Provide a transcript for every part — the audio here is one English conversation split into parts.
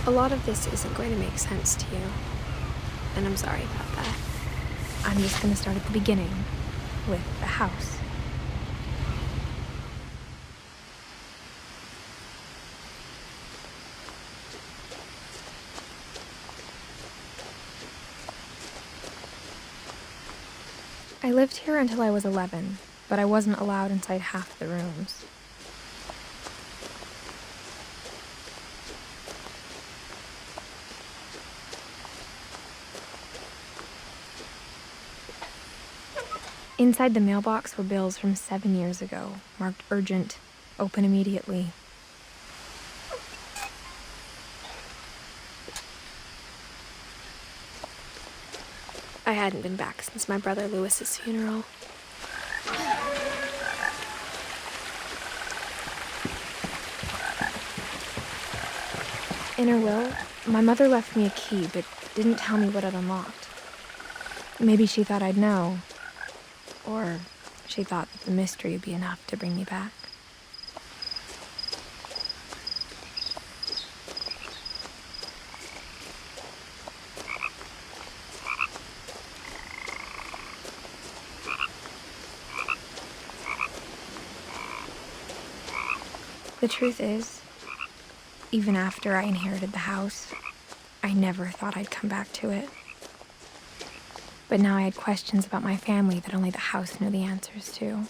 A lot of this isn't going to make sense to you, and I'm sorry about that. I'm just going to start at the beginning, with the house. I lived here until I was 11, but I wasn't allowed inside half the rooms. Inside the mailbox were bills from 7 years ago, marked urgent, open immediately. I hadn't been back since my brother Lewis's funeral. In her will, my mother left me a key, but didn't tell me what it unlocked. Maybe she thought I'd know. Or she thought that the mystery would be enough to bring me back. The truth is, even after I inherited the house, I never thought I'd come back to it. But now I had questions about my family that only the house knew the answers to.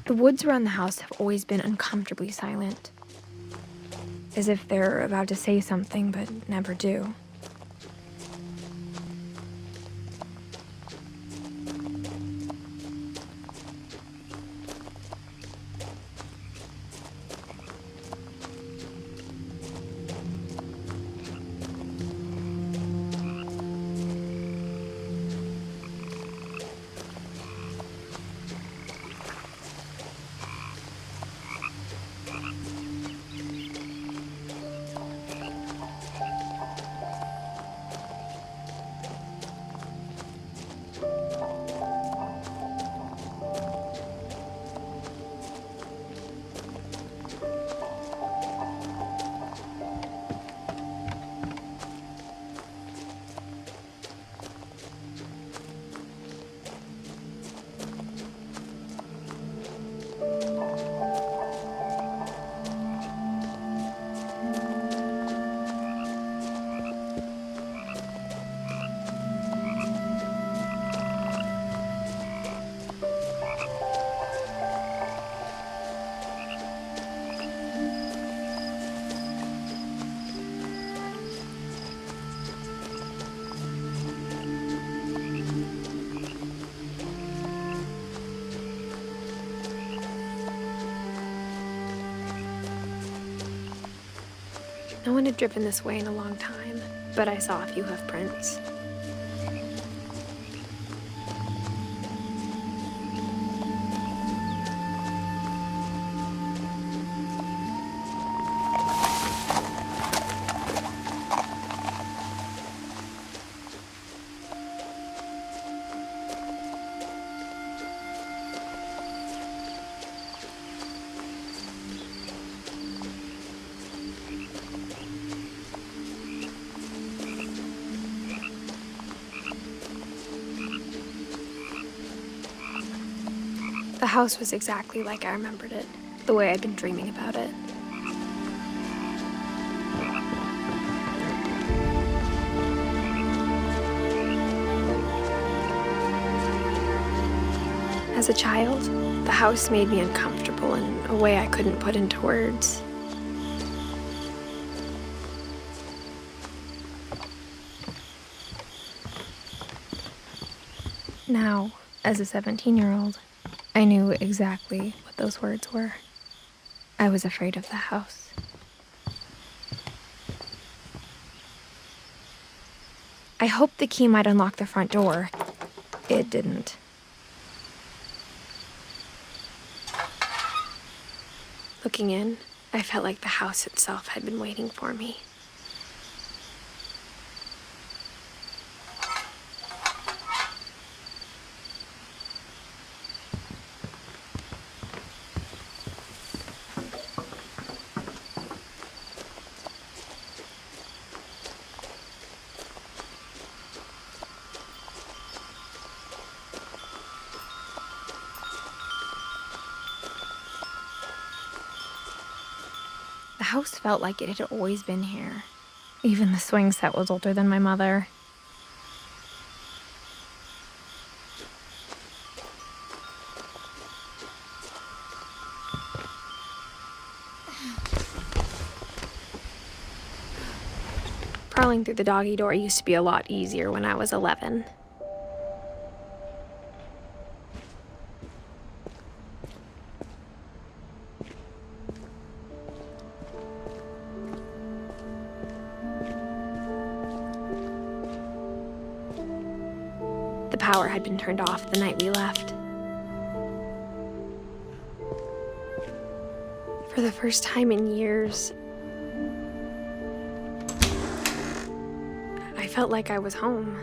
The woods around the house have always been uncomfortably silent, as if they're about to say something but never do. No one had driven this way in a long time, but I saw a few hoof prints. The house was exactly like I remembered it, the way I'd been dreaming about it. As a child, the house made me uncomfortable in a way I couldn't put into words. Now, as a 17-year-old, I knew exactly what those words were. I was afraid of the house. I hoped the key might unlock the front door. It didn't. Looking in, I felt like the house itself had been waiting for me. house felt like it had always been here. Even the swing set was older than my mother. Crawling through the doggy door used to be a lot easier when I was 11. The power had been turned off the night we left. For the first time in years, I felt like I was home.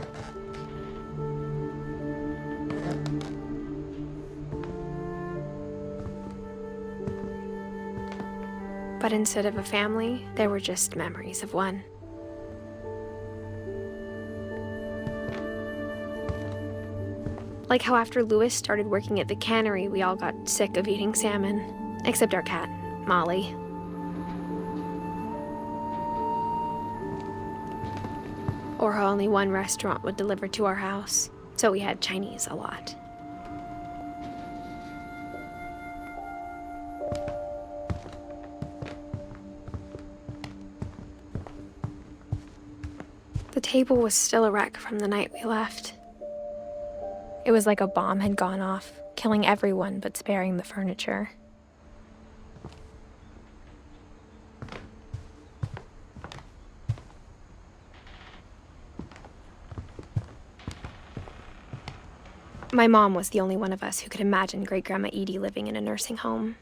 But instead of a family, there were just memories of one. Like how after Louis started working at the cannery, we all got sick of eating salmon, except our cat, Molly. Or how only one restaurant would deliver to our house, so we had Chinese a lot. The table was still a wreck from the night we left. It was like a bomb had gone off, killing everyone but sparing the furniture. My mom was the only one of us who could imagine Great-Grandma Edie living in a nursing home.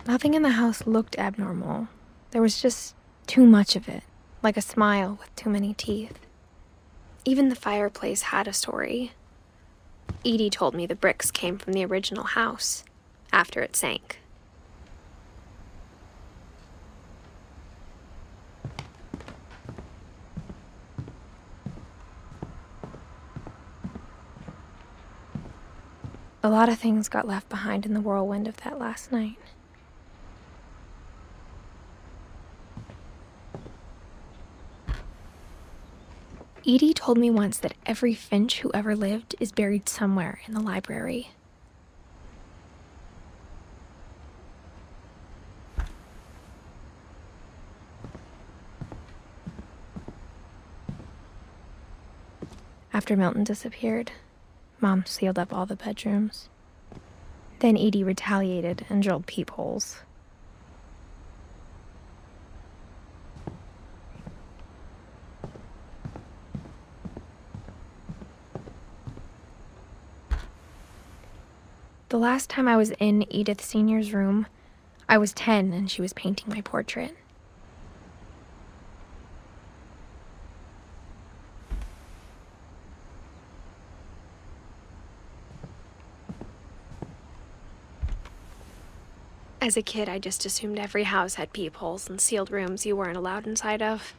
Nothing in the house looked abnormal. There was just too much of it, like a smile with too many teeth. Even the fireplace had a story. Edie told me the bricks came from the original house, after it sank. A lot of things got left behind in the whirlwind of that last night. Edie told me once that every Finch who ever lived is buried somewhere in the library. After Milton disappeared, Mom sealed up all the bedrooms. Then Edie retaliated and drilled peepholes. The last time I was in Edith Sr.'s room, I was 10 and she was painting my portrait. As a kid, I just assumed every house had peepholes and sealed rooms you weren't allowed inside of.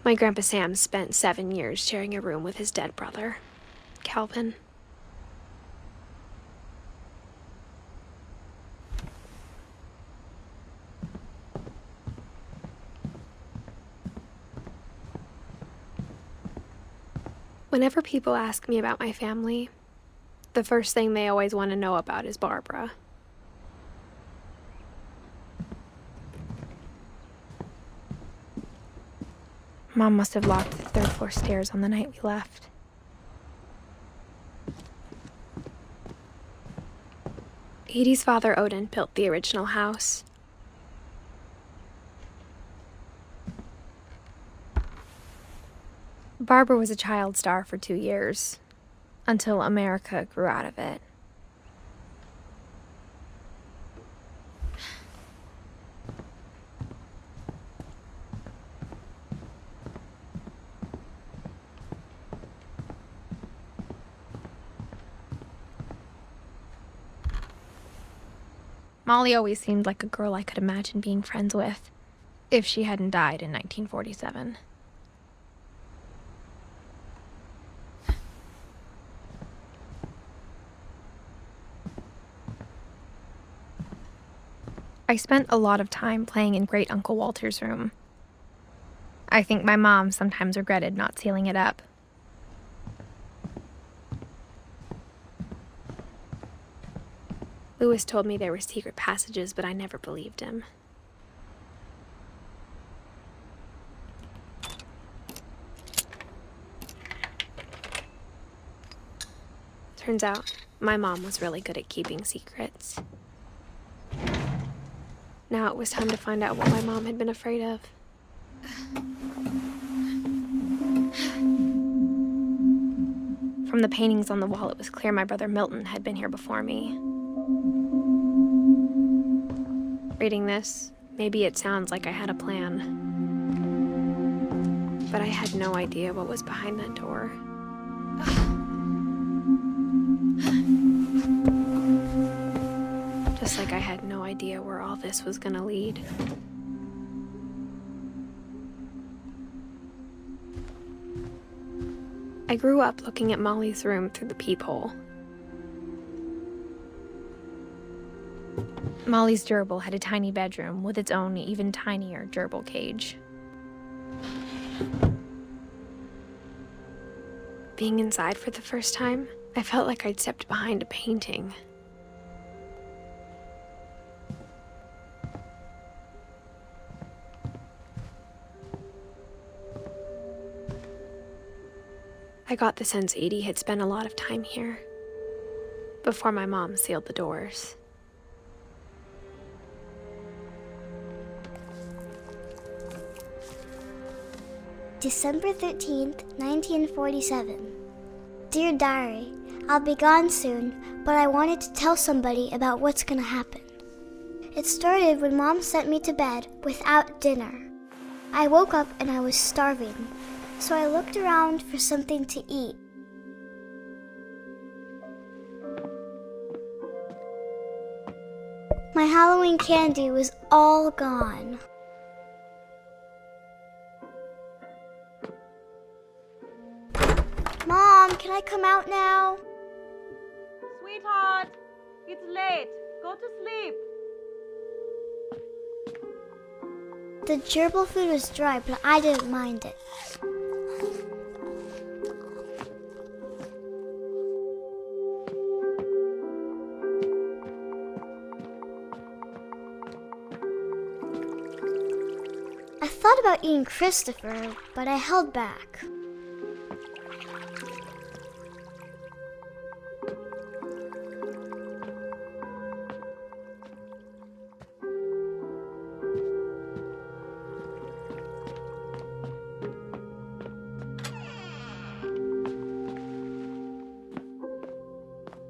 My Grandpa Sam spent 7 years sharing a room with his dead brother, Calvin. Whenever people ask me about my family, the first thing they always want to know about is Barbara. Mom must have locked the third-floor stairs on the night we left. Edie's father, Odin, built the original house. Barbara was a child star for 2 years, until America grew out of it. Molly always seemed like a girl I could imagine being friends with, if she hadn't died in 1947. I spent a lot of time playing in Great Uncle Walter's room. I think my mom sometimes regretted not sealing it up. Louis told me there were secret passages, but I never believed him. Turns out, my mom was really good at keeping secrets. Now it was time to find out what my mom had been afraid of. From the paintings on the wall, it was clear my brother Milton had been here before me. Reading this, maybe it sounds like I had a plan. But I had no idea what was behind that door. Just like I had no idea where all this was gonna lead. I grew up looking at Molly's room through the peephole. Molly's gerbil had a tiny bedroom with its own even tinier gerbil cage. Being inside for the first time, I felt like I'd stepped behind a painting. I got the sense Edie had spent a lot of time here, before my mom sealed the doors. December 13th, 1947. Dear Diary, I'll be gone soon, but I wanted to tell somebody about what's gonna happen. It started when Mom sent me to bed without dinner. I woke up and I was starving, so I looked around for something to eat. My Halloween candy was all gone. Mom, can I come out now? Sweetheart, it's late. Go to sleep. The gerbil food was dry, but I didn't mind it. I thought about eating Christopher, but I held back.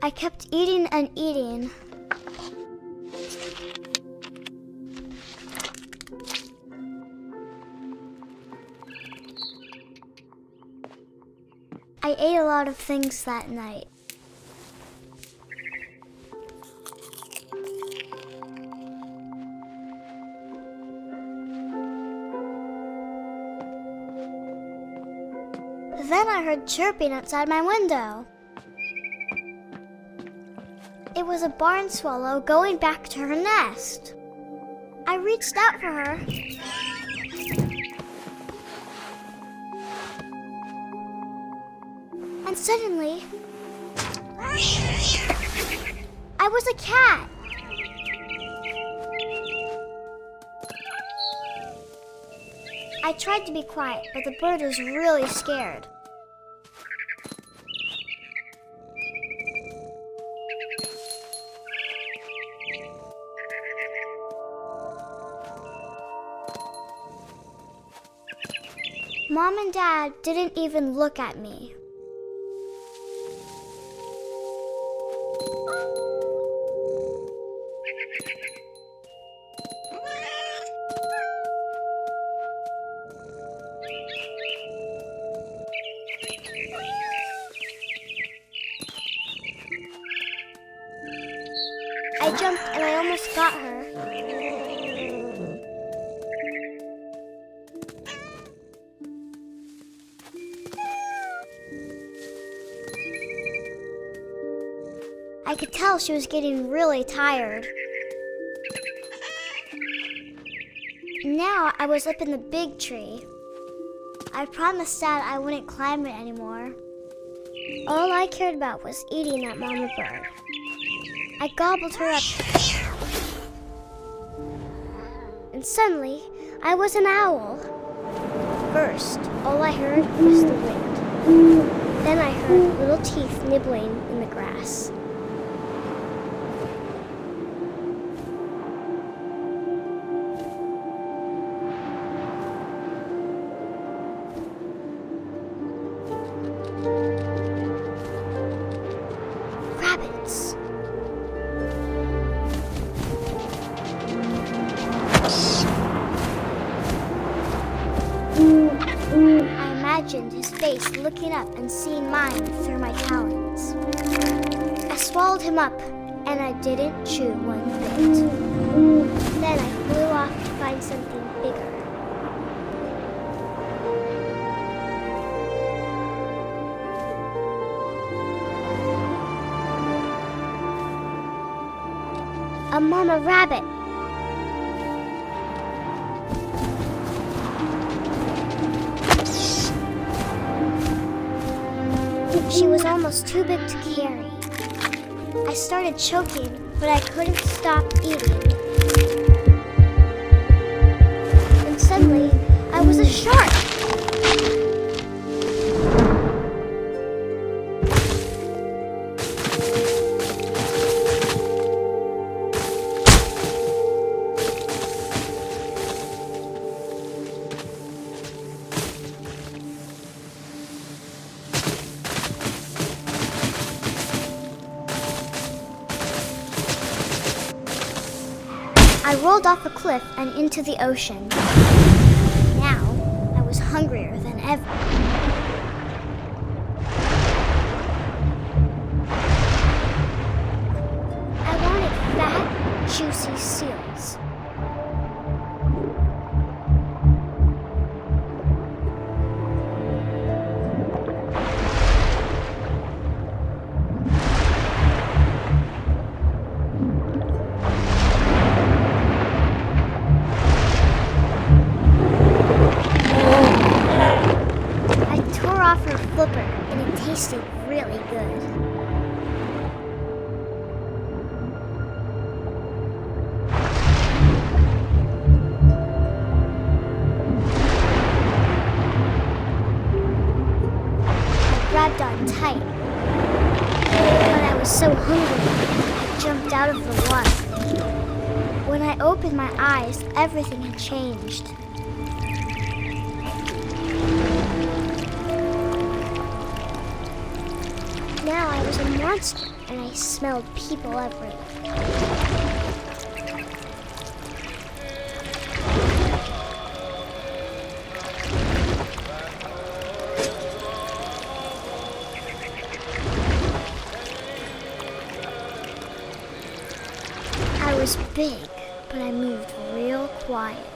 I kept eating and eating. I ate a lot of things that night. Then I heard chirping outside my window. It was a barn swallow going back to her nest. I reached out for her. And suddenly, I was a cat. I tried to be quiet, but the bird was really scared. Mom and Dad didn't even look at me. I jumped and I almost got her. I could tell she was getting really tired. Now I was up in the big tree. I promised Dad I wouldn't climb it anymore. All I cared about was eating that mama bird. I gobbled her up. And suddenly, I was an owl. First, all I heard was the wind. Then I heard little teeth nibbling in the grass. Rabbits. I imagined his face looking up and seeing mine through my talons. I swallowed him up, and I didn't chew one bit. Then I flew off to find something bigger. A mama rabbit. She was almost too big to carry. I started choking, but I couldn't stop eating. And suddenly, I was a shark. I rolled off a cliff and into the ocean. Now, I was hungrier than ever. I wanted fat, juicy seals. And it tasted really good. I grabbed on tight, but I was so hungry, I jumped out of the water. When I opened my eyes, everything had changed. Now I was a monster, and I smelled people everywhere. I was big, but I moved real quiet.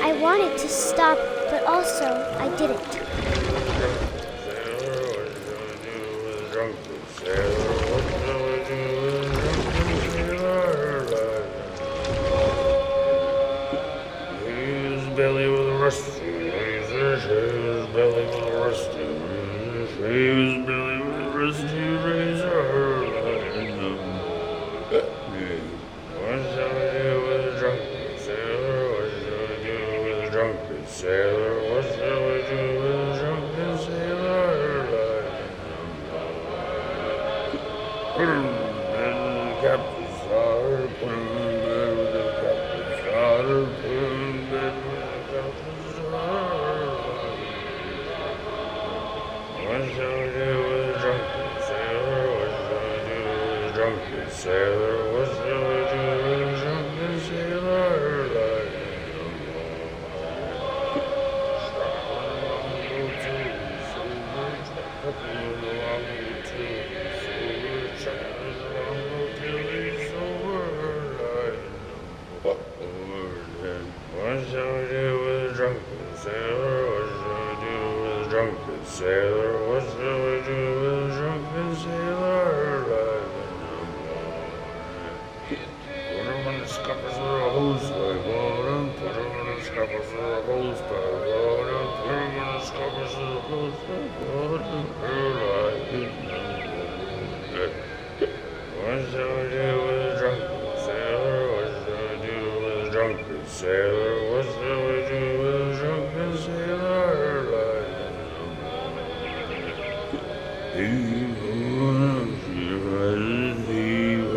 I wanted to stop, but also I didn't. Belly with a rusty razor, his belly with a rusty razor, his belly with a rusty razor. What shall I do with a drunken sailor? What shall I do with a drunken sailor? What shall I do with a drunken sailor? The captain's daughter, put him in bed with the captain's daughter, put him in bed with what shall I do with a drunken sailor? What shall I do with a drunken sailor? What shall I do with a drunken sailor? shall we do with a drunken sailor? What shall we do with a drunken sailor? What shall we do with a drunken sailor? Alive in the morning. Put him in the scuppers of the hose by bottom. Put him in the scuppers of the hose by bottom. Put him in the scuppers of the hose by bottom. Alive in the morning. What shall we do with a drunken sailor? What shall we do with a drunken sailor? What shall we do with a drunken sailor? Alive in the morning. Heave-ho, she rises, heave-ho,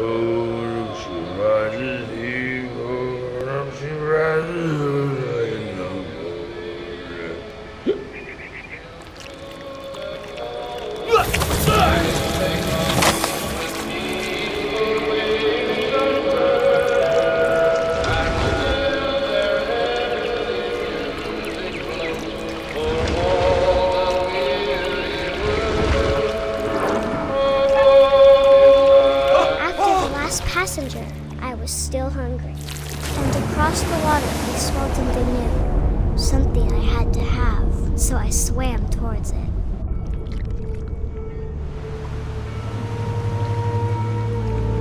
she rises, heave-ho, up she rises, alive in the morning. Passenger, I was still hungry, and across the water I smelled something new, something I had to have, so I swam towards it.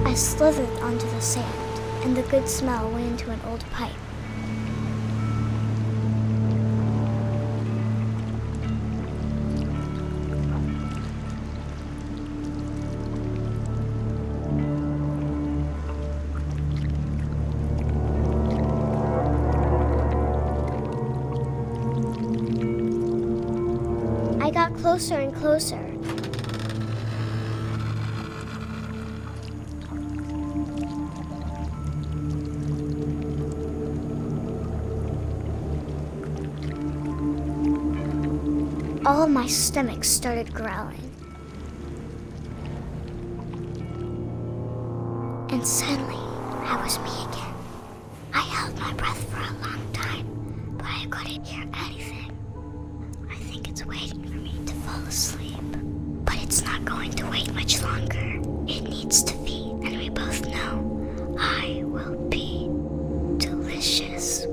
I slithered onto the sand, and the good smell went into an old pipe. I got closer and closer. All of my stomach started growling. And suddenly, I was me again. I held my breath for a long time, but I couldn't hear anything. I think it's waiting for me to fall asleep. But it's not going to wait much longer. It needs to feed, and we both know I will be delicious.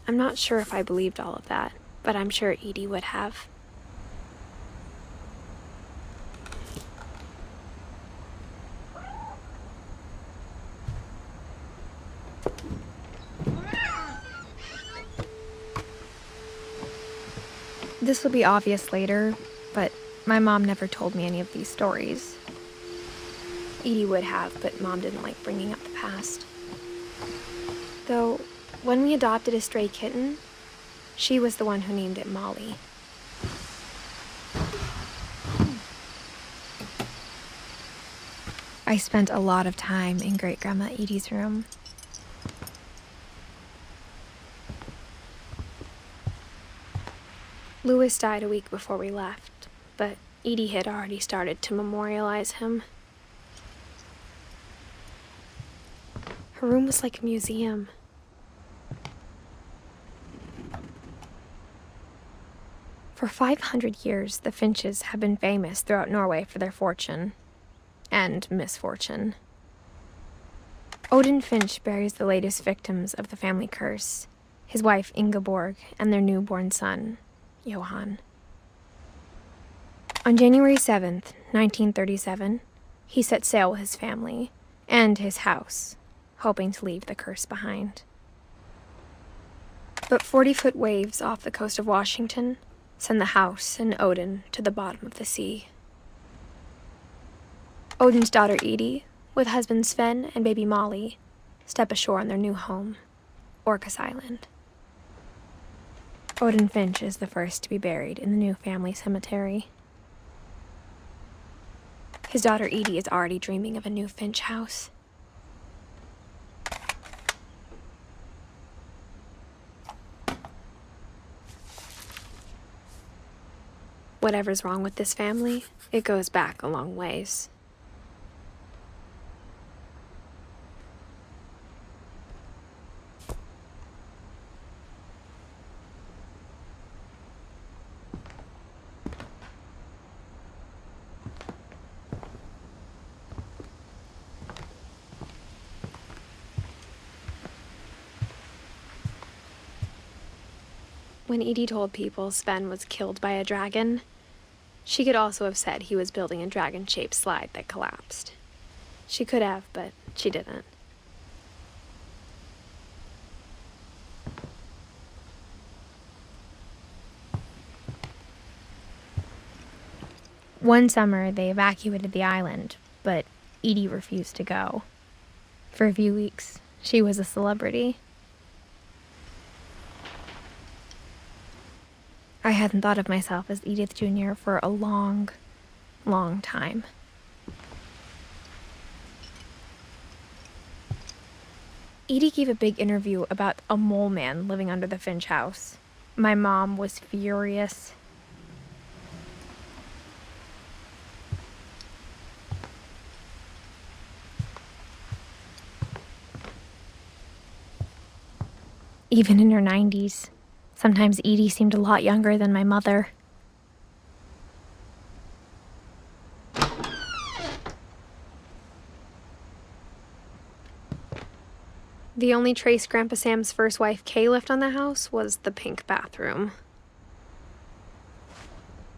I'm not sure if I believed all of that, but I'm sure Edie would have. This will be obvious later, but my mom never told me any of these stories. Edie would have, but Mom didn't like bringing up the past. Though, when we adopted a stray kitten, she was the one who named it Molly. I spent a lot of time in Great-Grandma Edie's room. Louis died a week before we left, but Edie had already started to memorialize him. Her room was like a museum. For 500 years, the Finches have been famous throughout Norway for their fortune and misfortune. Odin Finch buries the latest victims of the family curse, his wife Ingeborg and their newborn son, Johann. On January 7th, 1937, he set sail with his family and his house, hoping to leave the curse behind. But 40-foot waves off the coast of Washington send the house and Odin to the bottom of the sea. Odin's daughter Edie, with husband Sven and baby Molly, step ashore on their new home, Orcas Island. Odin Finch is the first to be buried in the new family cemetery. His daughter Edie is already dreaming of a new Finch house. Whatever's wrong with this family, it goes back a long ways. When Edie told people Sven was killed by a dragon, she could also have said he was building a dragon-shaped slide that collapsed. She could have, but she didn't. One summer, they evacuated the island, but Edie refused to go. For a few weeks, she was a celebrity. I hadn't thought of myself as Edith Jr. for a long, long time. Edie gave a big interview about a mole man living under the Finch house. My mom was furious. Even in her 90s, sometimes Edie seemed a lot younger than my mother. The only trace Grandpa Sam's first wife, Kay, left on the house was the pink bathroom.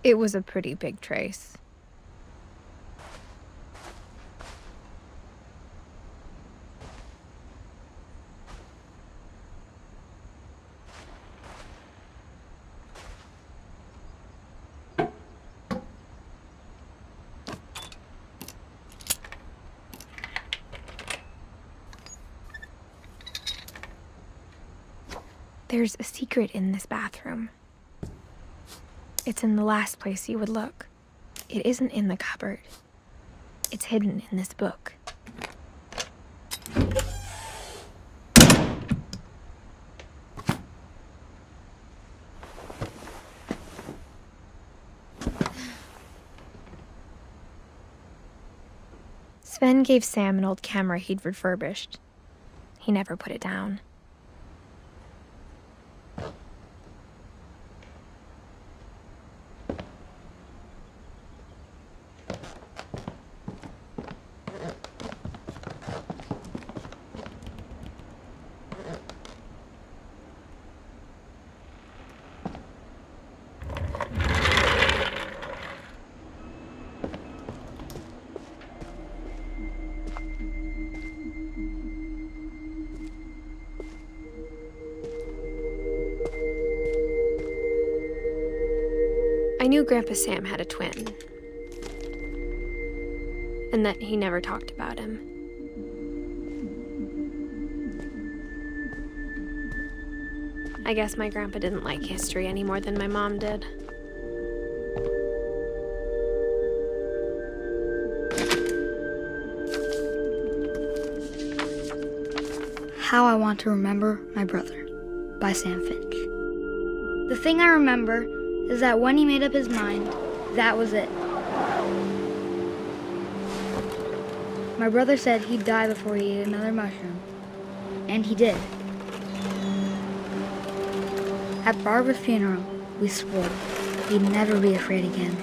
It was a pretty big trace. There's a secret in this bathroom. It's in the last place you would look. It isn't in the cupboard. It's hidden in this book. Sven gave Sam an old camera he'd refurbished. He never put it down. I knew Grandpa Sam had a twin, and that he never talked about him. I guess my grandpa didn't like history any more than my mom did. How I Want to Remember My Brother by Sam Finch. The thing I remember is that when he made up his mind, that was it. My brother said he'd die before he ate another mushroom, and he did. At Barbara's funeral, we swore he'd never be afraid again,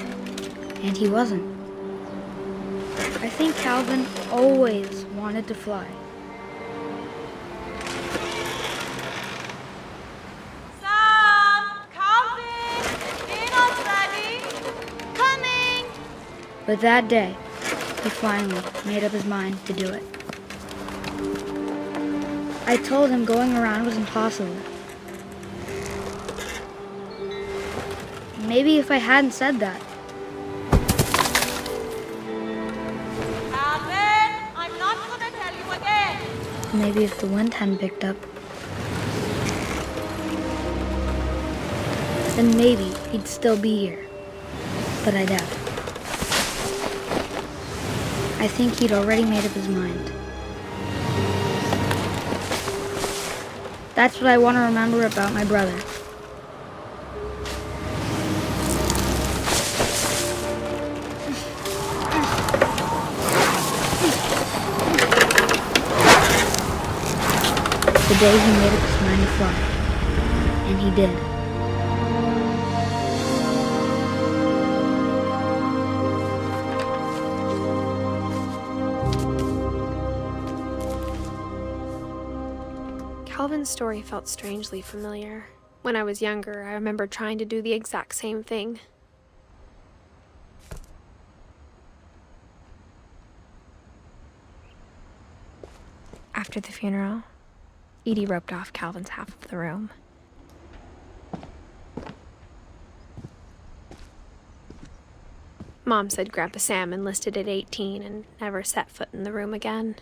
and he wasn't. I think Calvin always wanted to fly. But that day, he finally made up his mind to do it. I told him going around was impossible. Maybe if I hadn't said that. Alvin, I'm not gonna tell you again. Maybe if the wind hadn't picked up. Then maybe he'd still be here. But I doubt it. I think he'd already made up his mind. That's what I want to remember about my brother. The day he made up his mind to fly. And he did. Calvin's story felt strangely familiar. When I was younger, I remember trying to do the exact same thing. After the funeral, Edie roped off Calvin's half of the room. Mom said Grandpa Sam enlisted at 18 and never set foot in the room again.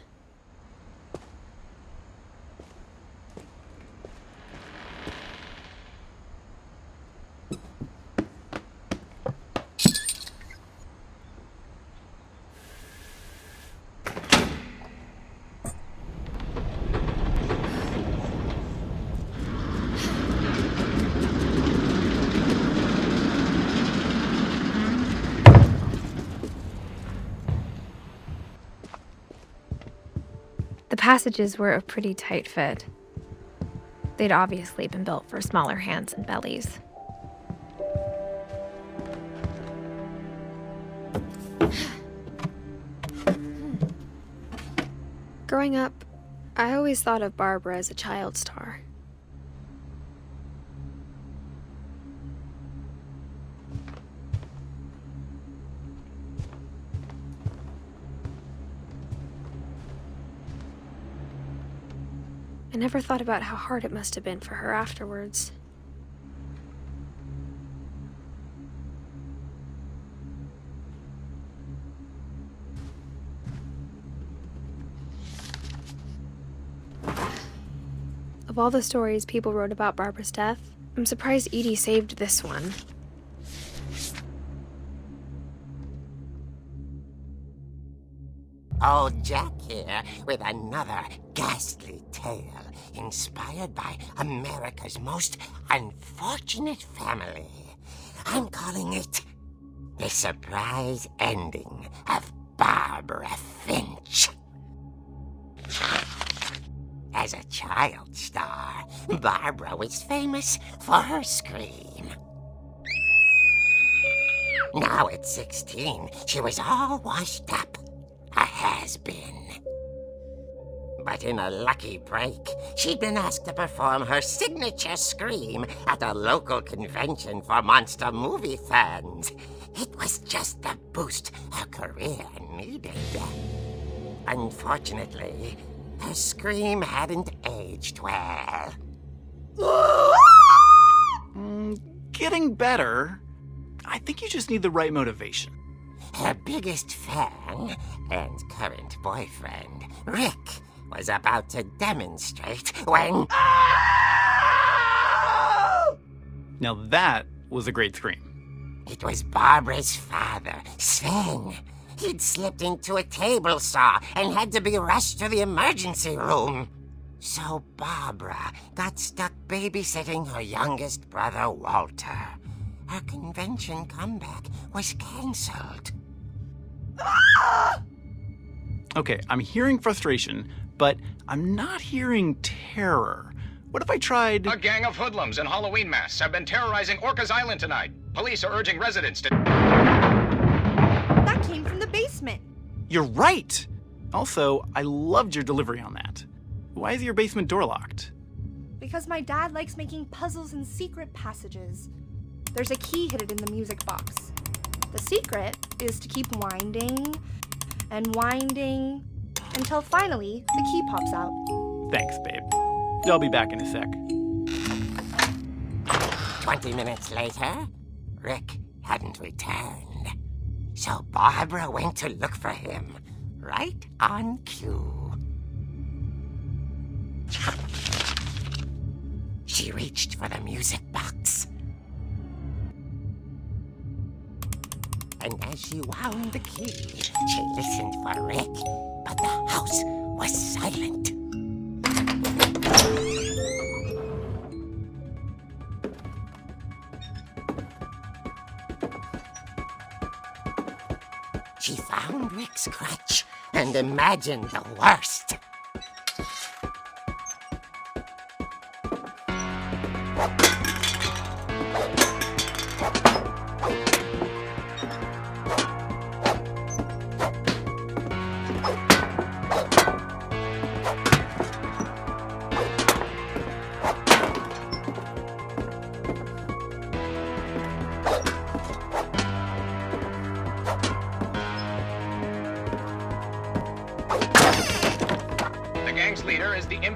The passages were a pretty tight fit. They'd obviously been built for smaller hands and bellies. Growing up, I always thought of Barbara as a child star. I never thought about how hard it must have been for her afterwards. Of all the stories people wrote about Barbara's death, I'm surprised Edie saved this one. Old Jack here with another ghastly tale inspired by America's most unfortunate family. I'm calling it The Surprise Ending of Barbara Finch. As a child star, Barbara was famous for her scream. Now at 16, she was all washed up. A has-been. But in a lucky break, she'd been asked to perform her signature scream at a local convention for monster movie fans. It was just the boost her career needed. Unfortunately, her scream hadn't aged well. Getting better. I think you just need the right motivation. Her biggest fan and current boyfriend, Rick, was about to demonstrate when... Now that was a great scream. It was Barbara's father, Sven. He'd slipped into a table saw and had to be rushed to the emergency room. So Barbara got stuck babysitting her youngest brother, Walter. Her convention comeback was cancelled. Okay, I'm hearing frustration, but I'm not hearing terror. What if I tried... A gang of hoodlums in Halloween masks have been terrorizing Orcas Island tonight. Police are urging residents to... That came from the basement. You're right! Also, I loved your delivery on that. Why is your basement door locked? Because my dad likes making puzzles and secret passages. There's a key hidden in the music box. The secret is to keep winding and winding until finally the key pops out. Thanks, babe. I'll be back in a sec. 20 minutes later, Rick hadn't returned. So Barbara went to look for him, right on cue. She reached for the music box. And as she wound the key, she listened for Rick, but the house was silent. She found Rick's crutch and imagined the worst.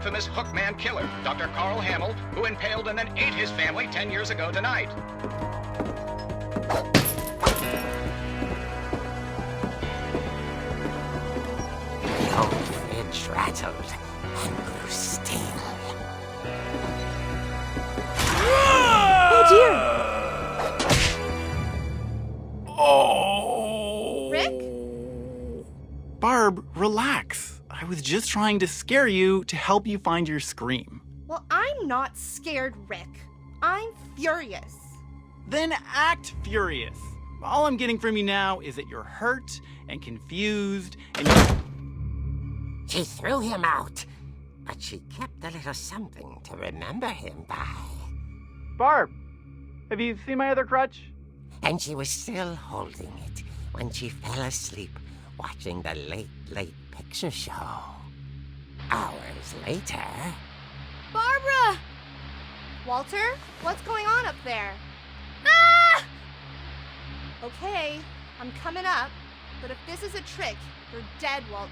infamous Hookman killer, Dr. Carl Hamill, who impaled and then ate his family 10 years ago tonight. The old fridge rattled and grew still. Oh dear! Oh! Rick? Barb, relax. I was just trying to scare you to help you find your scream. Well, I'm not scared, Rick. I'm furious. Then act furious. All I'm getting from you now is that you're hurt and confused and She threw him out, but she kept a little something to remember him by. Barb, have you seen my other crutch? And she was still holding it when she fell asleep watching the late picture show. Hours later... Barbara! Walter, what's going on up there? Ah! Okay, I'm coming up, but if this is a trick, you're dead, Walter.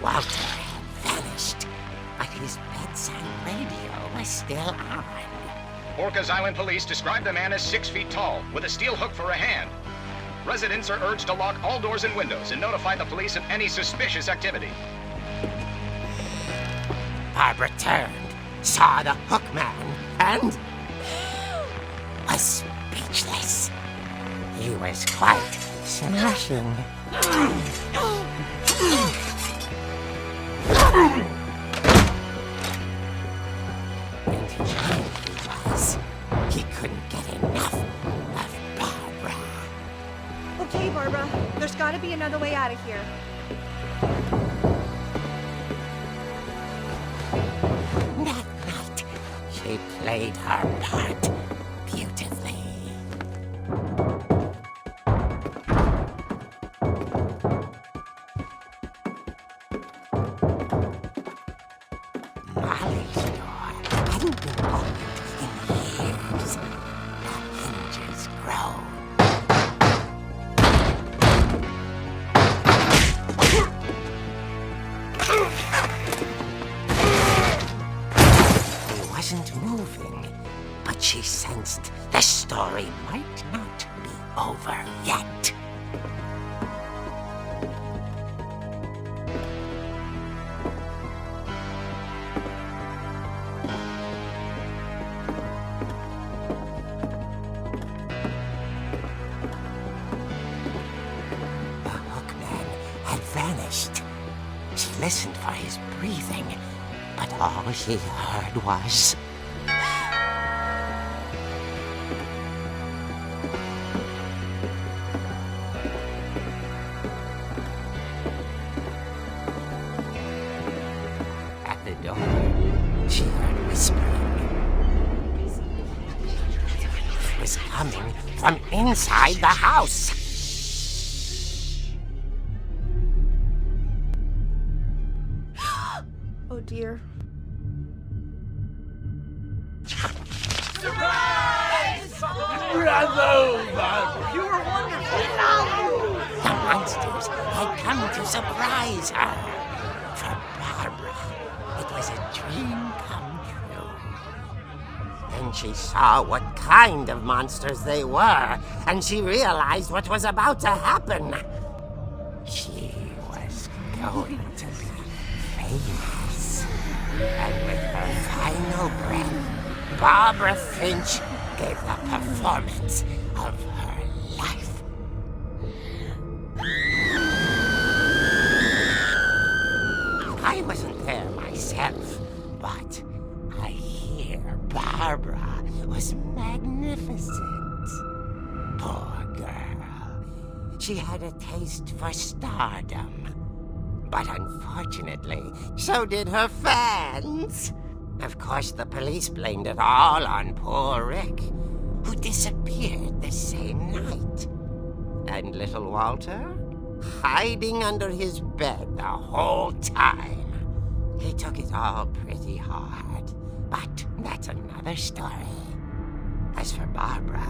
Walter had vanished, but his bedside radio was still on. Orcas Island police describe the man as 6 feet tall, with a steel hook for a hand. Residents are urged to lock all doors and windows and notify the police of any suspicious activity. Barbara turned, saw the Hookman, and was speechless. He was quite smashing. And he was. He couldn't get enough of Barbara. Okay, Barbara, there's gotta be another way out of here. That night, she played her part beautifully. Molly's door hadn't been opened in years. The hinges groaned. He wasn't moving, but she sensed the story might not be over yet. The Hookman had vanished. She listened for his breathing, but all she heard was... At the door, she heard whispering. It was coming from inside the house. Oh dear. The monsters had come to surprise her. For Barbara, it was a dream come true. Then she saw what kind of monsters they were, and she realized what was about to happen. She was going to be famous. And with her final breath, Barbara Finch gave the performance of her life. I wasn't there myself, but I hear Barbara was magnificent. Poor girl. She had a taste for stardom. But unfortunately, so did her fans. Of course, the police blamed it all on poor Rick, who disappeared the same night. And little Walter, hiding under his bed the whole time. He took it all pretty hard, but that's another story. As for Barbara,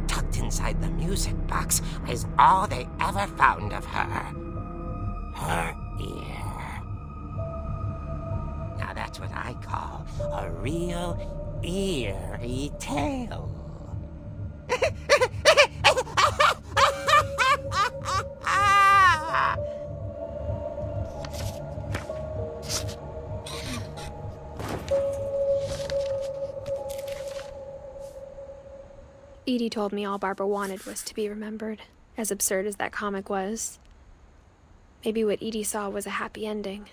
tucked inside the music box was all they ever found of her. Her ear. Now that's what I call a real eerie tale. Edie told me all Barbara wanted was to be remembered, as absurd as that comic was. Maybe what Edie saw was a happy ending.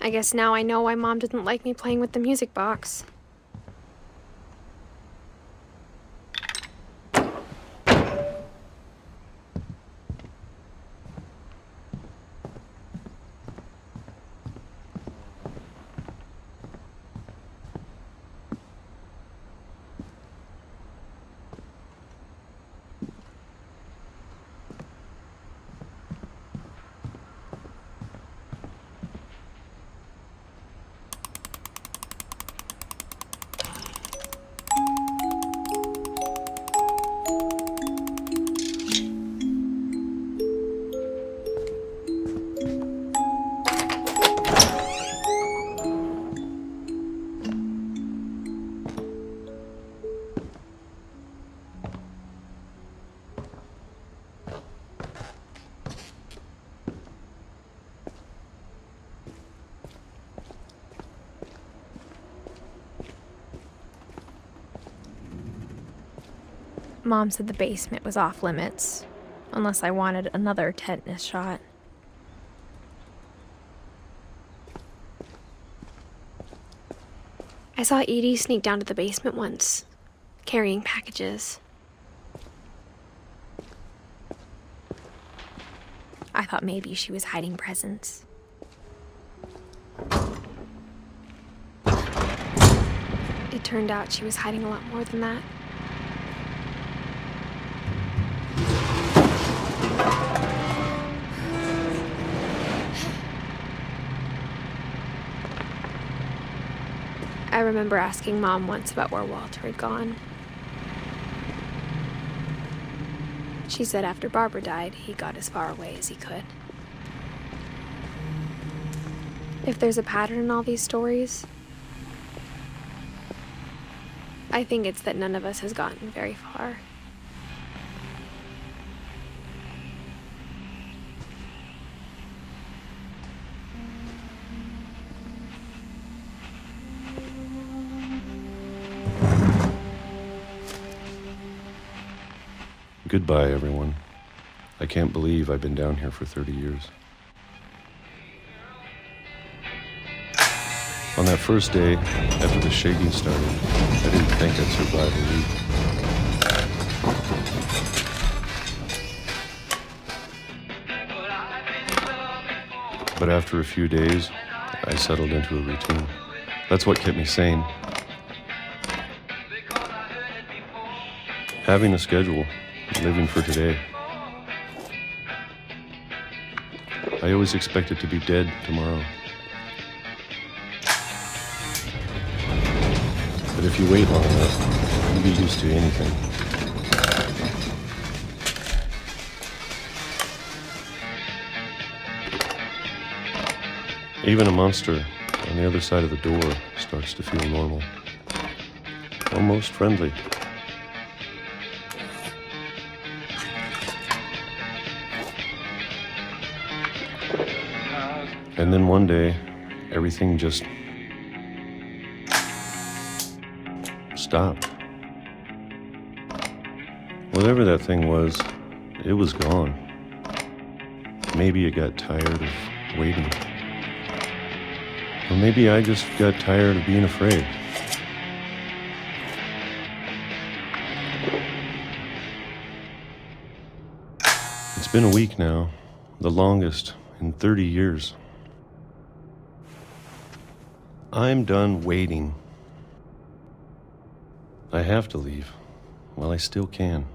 I guess now I know why Mom didn't like me playing with the music box. Mom said the basement was off limits, unless I wanted another tetanus shot. I saw Edie sneak down to the basement once, carrying packages. I thought maybe she was hiding presents. It turned out she was hiding a lot more than that. I remember asking Mom once about where Walter had gone. She said after Barbara died, he got as far away as he could. If there's a pattern in all these stories, I think it's that none of us has gotten very far. Goodbye, everyone. I can't believe I've been down here for 30 years. On that first day, after the shaking started, I didn't think I'd survive a week. But after a few days, I settled into a routine. That's what kept me sane. Having a schedule, living for today. I always expected to be dead tomorrow. But if you wait long enough, you get used to anything. Even a monster on the other side of the door starts to feel normal. Almost friendly. And then one day, everything just stopped. Whatever that thing was, it was gone. Maybe it got tired of waiting. Or maybe I just got tired of being afraid. It's been a week now, the longest in 30 years. I'm done waiting. I have to leave while I still can.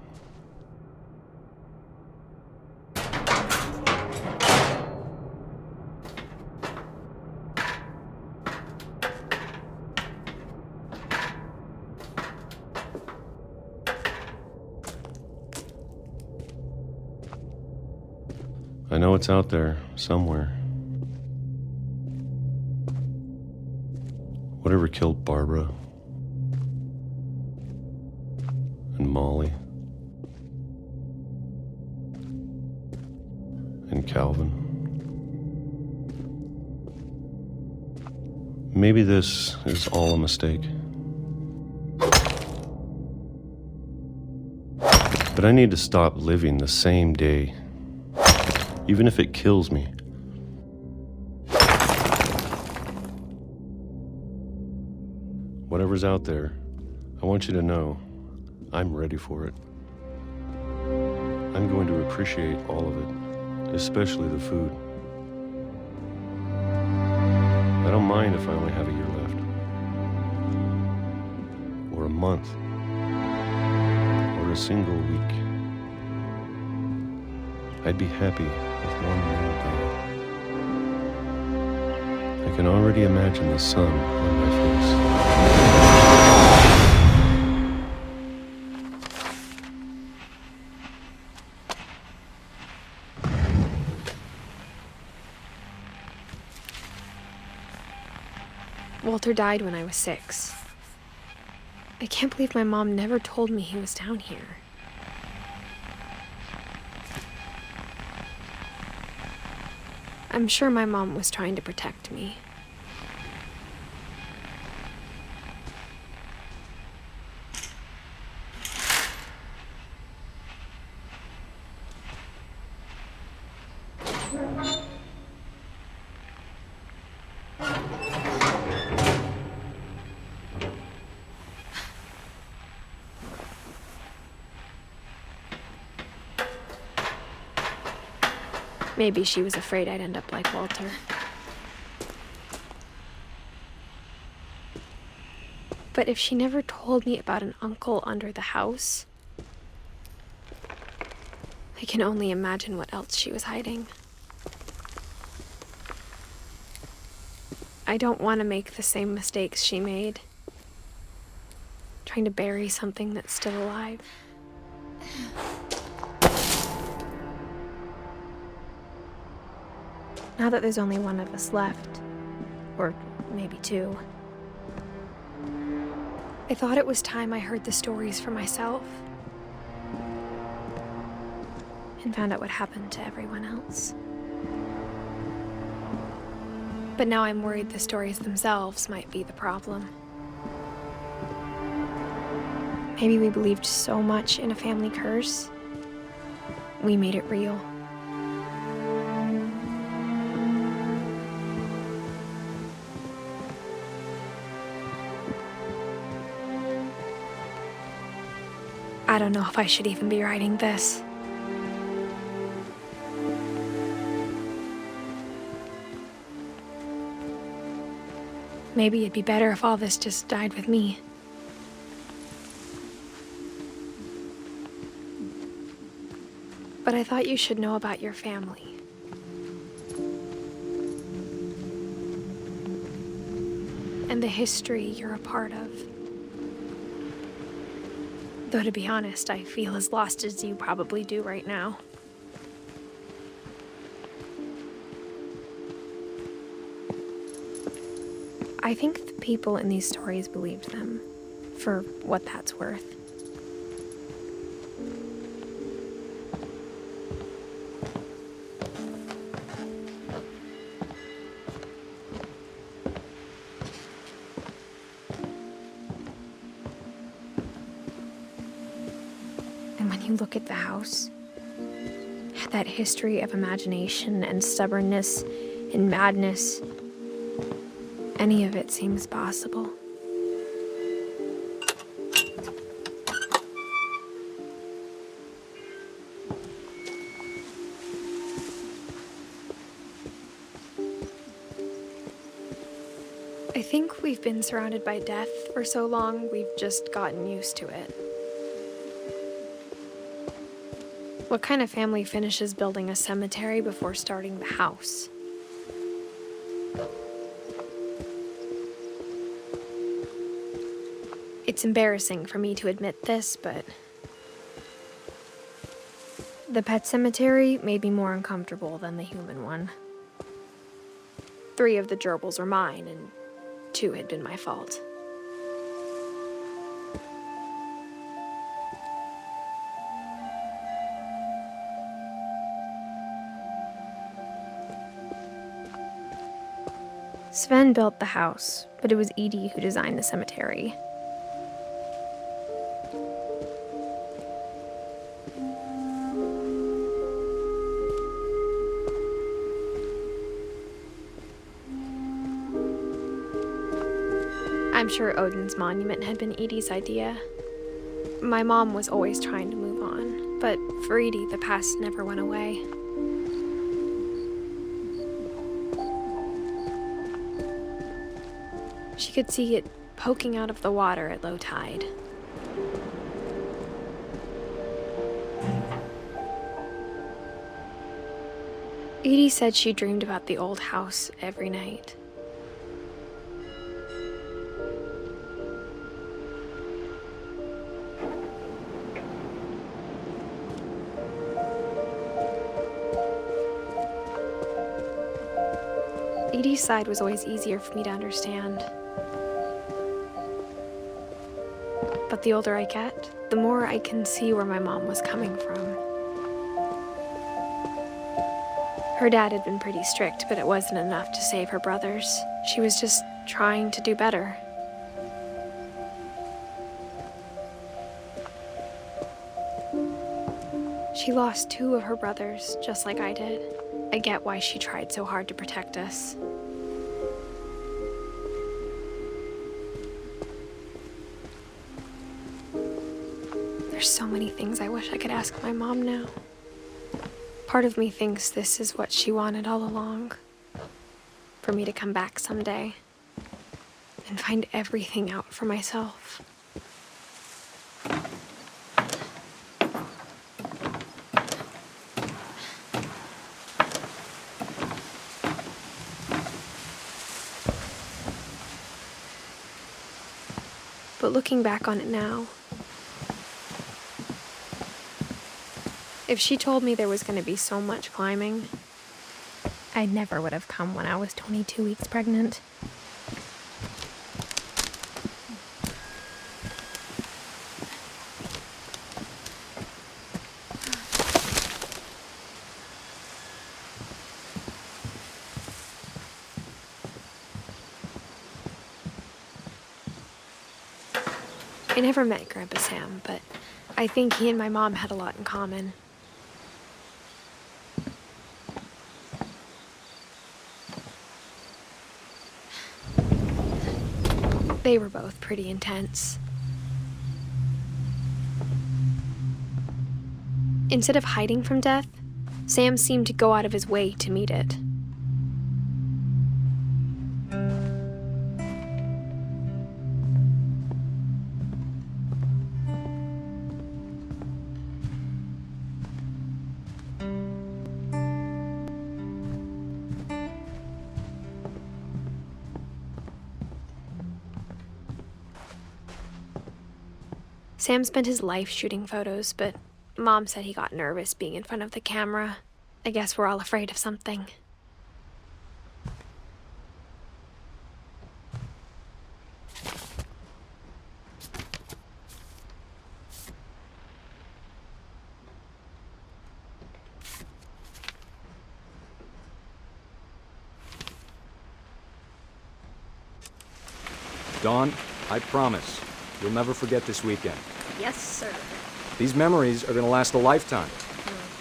I know it's out there, somewhere. Whatever killed Barbara and Molly and Calvin. Maybe this is all a mistake. But I need to stop living the same day, even if it kills me. Whatever's out there, I want you to know I'm ready for it. I'm going to appreciate all of it, especially the food. I don't mind if I only have a year left, or a month, or a single week. I'd be happy with one more day. I can already imagine the sun on my face. Walter died when I was 6. I can't believe my mom never told me he was down here. I'm sure my mom was trying to protect me. Maybe she was afraid I'd end up like Walter. But if she never told me about an uncle under the house, I can only imagine what else she was hiding. I don't want to make the same mistakes she made, trying to bury something that's still alive. Now that there's only one of us left, or maybe 2, I thought it was time I heard the stories for myself and found out what happened to everyone else. But now I'm worried the stories themselves might be the problem. Maybe we believed so much in a family curse, we made it real. I don't know if I should even be writing this. Maybe it'd be better if all this just died with me. But I thought you should know about your family. And the history you're a part of. Though to be honest, I feel as lost as you probably do right now. I think the people in these stories believed them, for what that's worth. And when you look at the house, that history of imagination and stubbornness and madness, any of it seems possible. I think we've been surrounded by death for so long, we've just gotten used to it. What kind of family finishes building a cemetery before starting the house? It's embarrassing for me to admit this, but the pet cemetery made me more uncomfortable than the human one. 3 of the gerbils were mine, and 2 had been my fault. Sven built the house, but it was Edie who designed the cemetery. I'm sure Odin's monument had been Edie's idea. My mom was always trying to move on, but for Edie, the past never went away. She could see it poking out of the water at low tide. Edie said she dreamed about the old house every night. Edie's side was always easier for me to understand. But the older I get, the more I can see where my mom was coming from. Her dad had been pretty strict, but it wasn't enough to save her brothers. She was just trying to do better. She lost 2 of her brothers, just like I did. I get why she tried so hard to protect us. There's so many things I wish I could ask my mom now. Part of me thinks this is what she wanted all along. For me to come back someday and find everything out for myself. But looking back on it now, if she told me there was going to be so much climbing, I never would have come when I was 22 weeks pregnant. I never met Grandpa Sam, but I think he and my mom had a lot in common. They were both pretty intense. Instead of hiding from death, Sam seemed to go out of his way to meet it. Sam spent his life shooting photos, but Mom said he got nervous being in front of the camera. I guess we're all afraid of something. Dawn, I promise, you'll never forget this weekend. Yes, sir. These memories are gonna last a lifetime.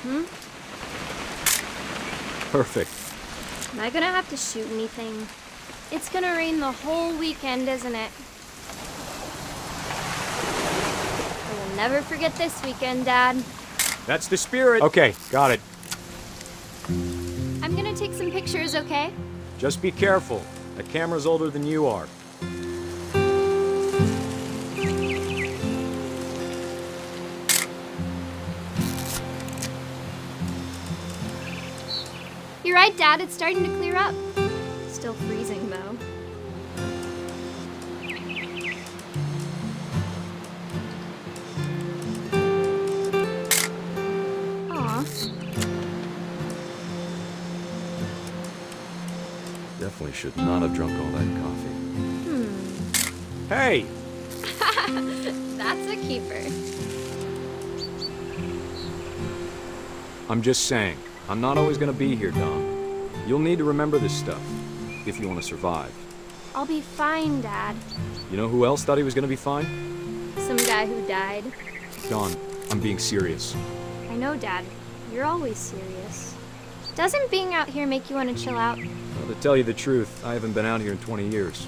Hmm? Perfect. Am I gonna have to shoot anything? It's gonna rain the whole weekend, isn't it? I will never forget this weekend, Dad. That's the spirit. Okay, got it. I'm gonna take some pictures, okay? Just be careful. That camera's older than you are. You're right, Dad. It's starting to clear up. Still freezing, though. Aw. Definitely should not have drunk all that coffee. Hey! That's a keeper. I'm just saying, I'm not always gonna be here, Dom. You'll need to remember this stuff, if you want to survive. I'll be fine, Dad. You know who else thought he was gonna be fine? Some guy who died. Don, I'm being serious. I know, Dad. You're always serious. Doesn't being out here make you want to chill out? Well, to tell you the truth, I haven't been out here in 20 years.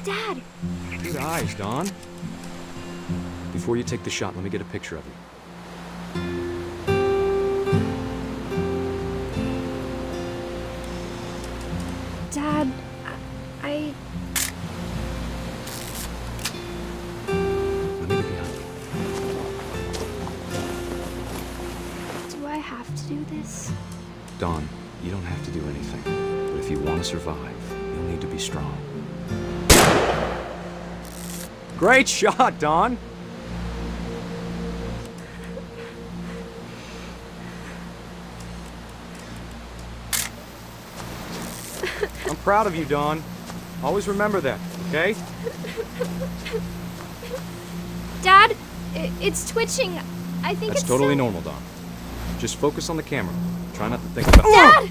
Dad! Good eyes, Don. Before you take the shot, let me get a picture of you. Dad, Let me get behind you. do I have to do this? Don, you don't have to do anything. But if you want to survive, you'll need to be strong. Great shot, Don! I'm proud of you, Don. Always remember that, okay? Dad, it's twitching. I think That's it's totally so... normal, Don. Just focus on the camera. Try not to think about... Dad!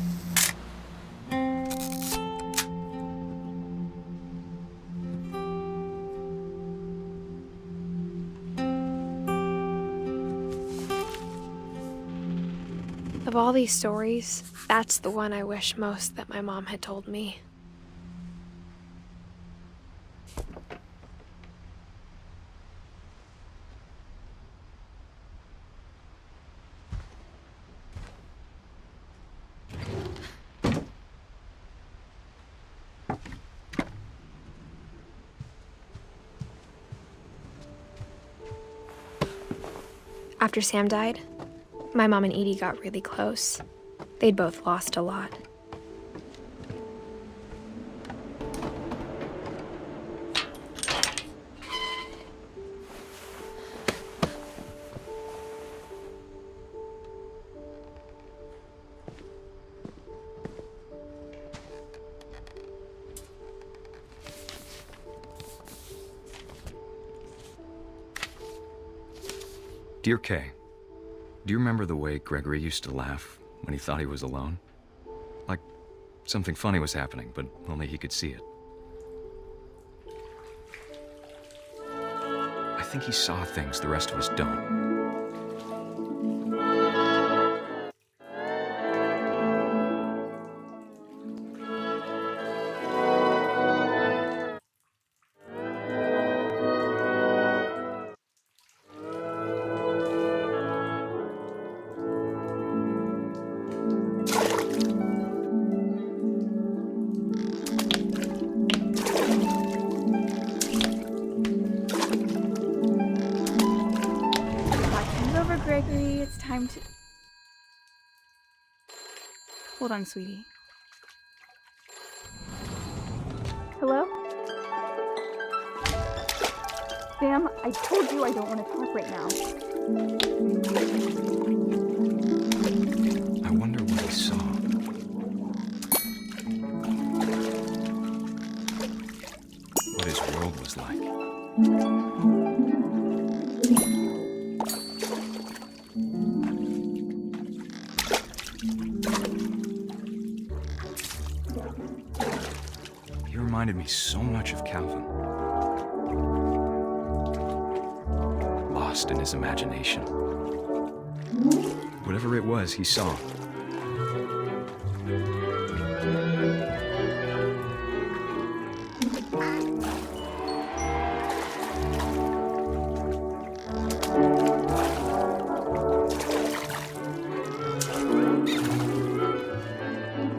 Of all these stories, that's the one I wish most that my mom had told me. After Sam died, my mom and Edie got really close. They'd both lost a lot. Dear Kay, do you remember the way Gregory used to laugh when he thought he was alone? Like something funny was happening, but only he could see it. I think he saw things the rest of us don't. Gregory, it's time to... Hold on, sweetie. Hello? Sam, I told you I don't want to talk right now. I wonder what he saw. What his world was like. Reminded me so much of Calvin. Lost. lost in his imagination. Whatever it was he saw.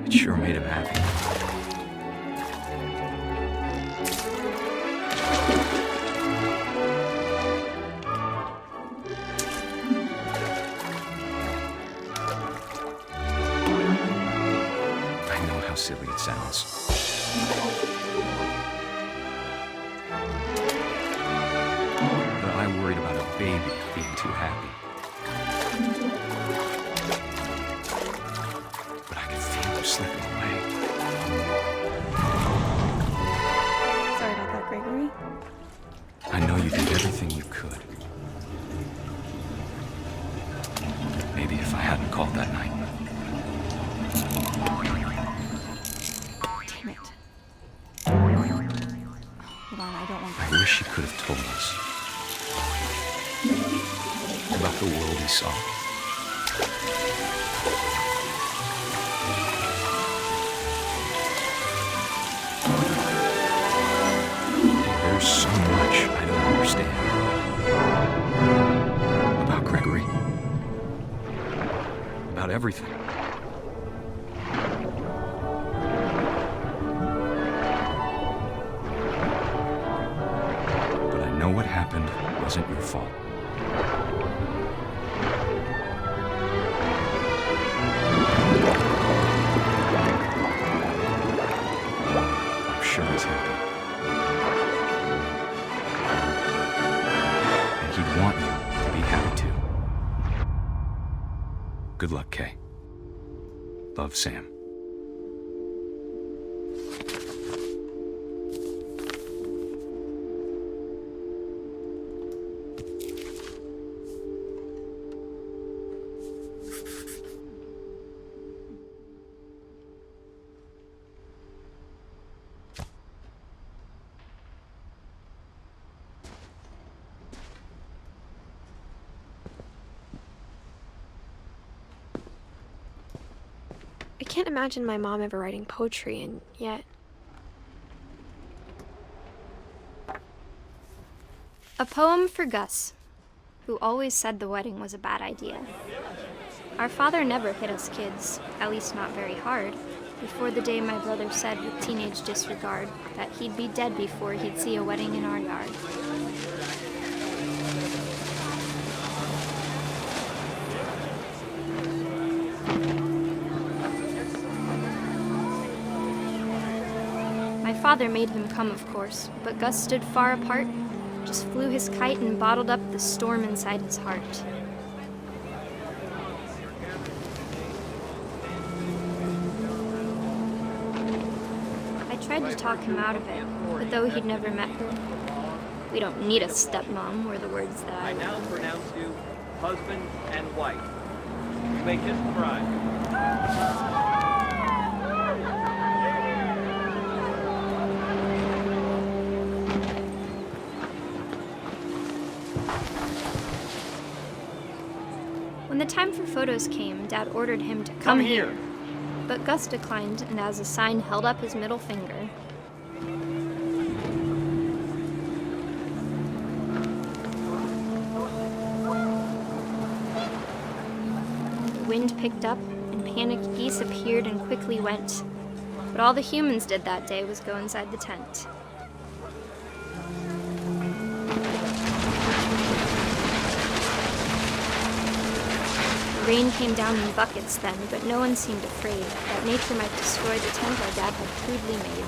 It sure made him happy. How silly it sounds. But I worried about a baby being too happy. But I could feel him slipping away. Sorry about that, Gregory. I know you did everything you could. Maybe if I hadn't called that night. I wish he could have told us about the world he saw. There's so much I don't understand about Gregory, about everything. What happened wasn't your fault. I'm sure he's happy. And he'd want you to be happy too. Good luck, Kay. Love, Sam. I can't imagine my mom ever writing poetry, and yet... A poem for Gus, who always said the wedding was a bad idea. Our father never hit us kids, at least not very hard, before the day my brother said with teenage disregard that he'd be dead before he'd see a wedding in our yard. My father made him come, of course, but Gus stood far apart, just flew his kite and bottled up the storm inside his heart. I tried to talk him out of it, but though he'd never met her, "We don't need a stepmom," were the words that I now pronounce you husband and wife. You may kiss the bride. When the time for photos came, Dad ordered him to come here. But Gus declined, and as a sign held up his middle finger. The wind picked up, and panicked geese appeared and quickly went. But all the humans did that day was go inside the tent. Rain came down in buckets then, but no one seemed afraid that nature might destroy the tent our dad had crudely made.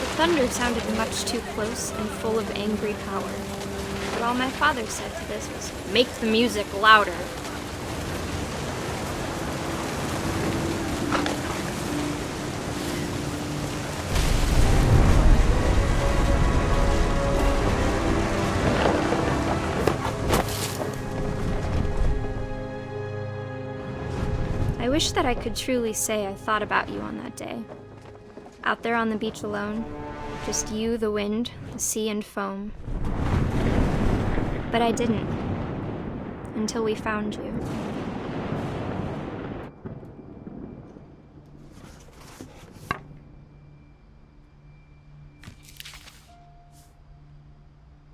The thunder sounded much too close and full of angry power. But all my father said to this was, "Make the music louder." I wish that I could truly say I thought about you on that day. Out there on the beach alone, just you, the wind, the sea, and foam. But I didn't, until we found you.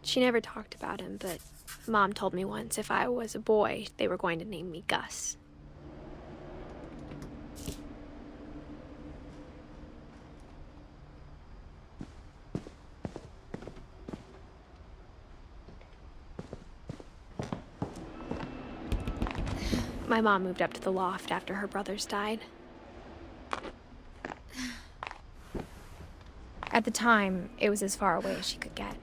She never talked about him, but Mom told me once if I was a boy, they were going to name me Gus. My mom moved up to the loft after her brothers died. At the time, it was as far away as she could get.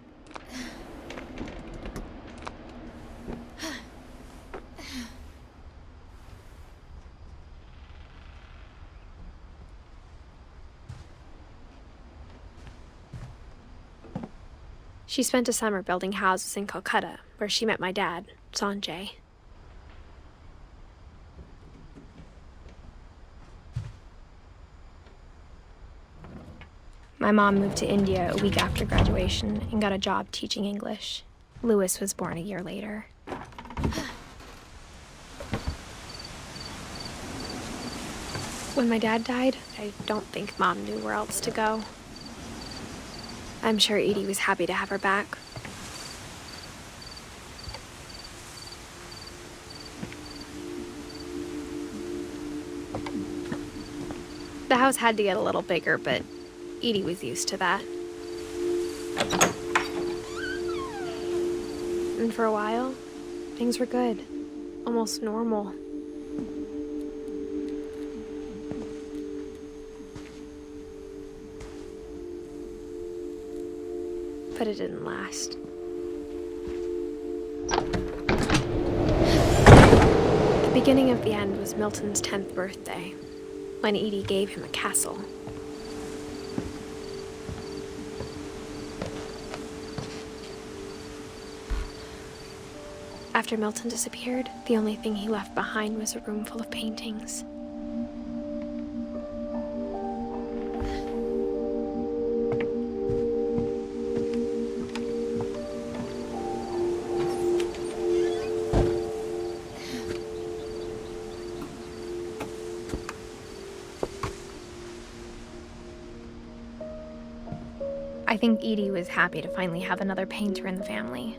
She spent a summer building houses in Calcutta, where she met my dad, Sanjay. My mom moved to India a week after graduation and got a job teaching English. Louis was born a year later. When my dad died, I don't think Mom knew where else to go. I'm sure Edie was happy to have her back. The house had to get a little bigger, but Edie was used to that. And for a while, things were good. Almost normal. But it didn't last. The beginning of the end was Milton's 10th birthday, when Edie gave him a castle. After Milton disappeared, the only thing he left behind was a room full of paintings. I think Edie was happy to finally have another painter in the family.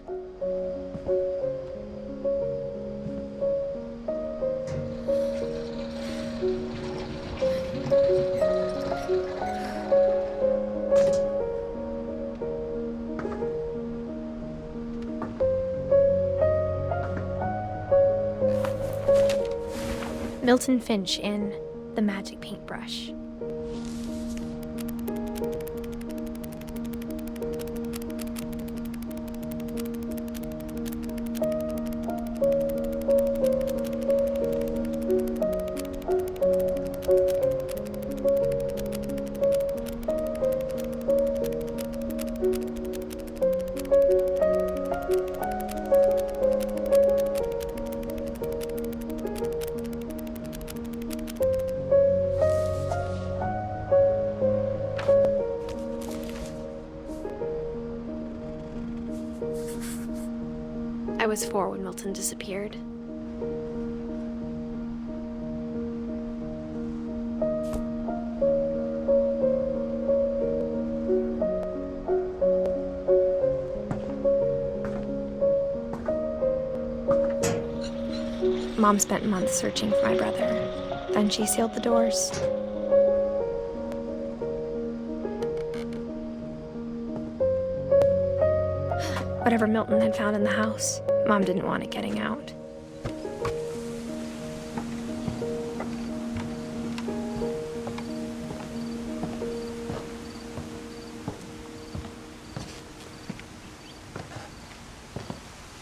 Milton Finch in The Magic Paintbrush. I was 4 when Milton disappeared. Mom spent months searching for my brother. Then she sealed the doors. Whatever Milton had found in the house, Mom didn't want it getting out.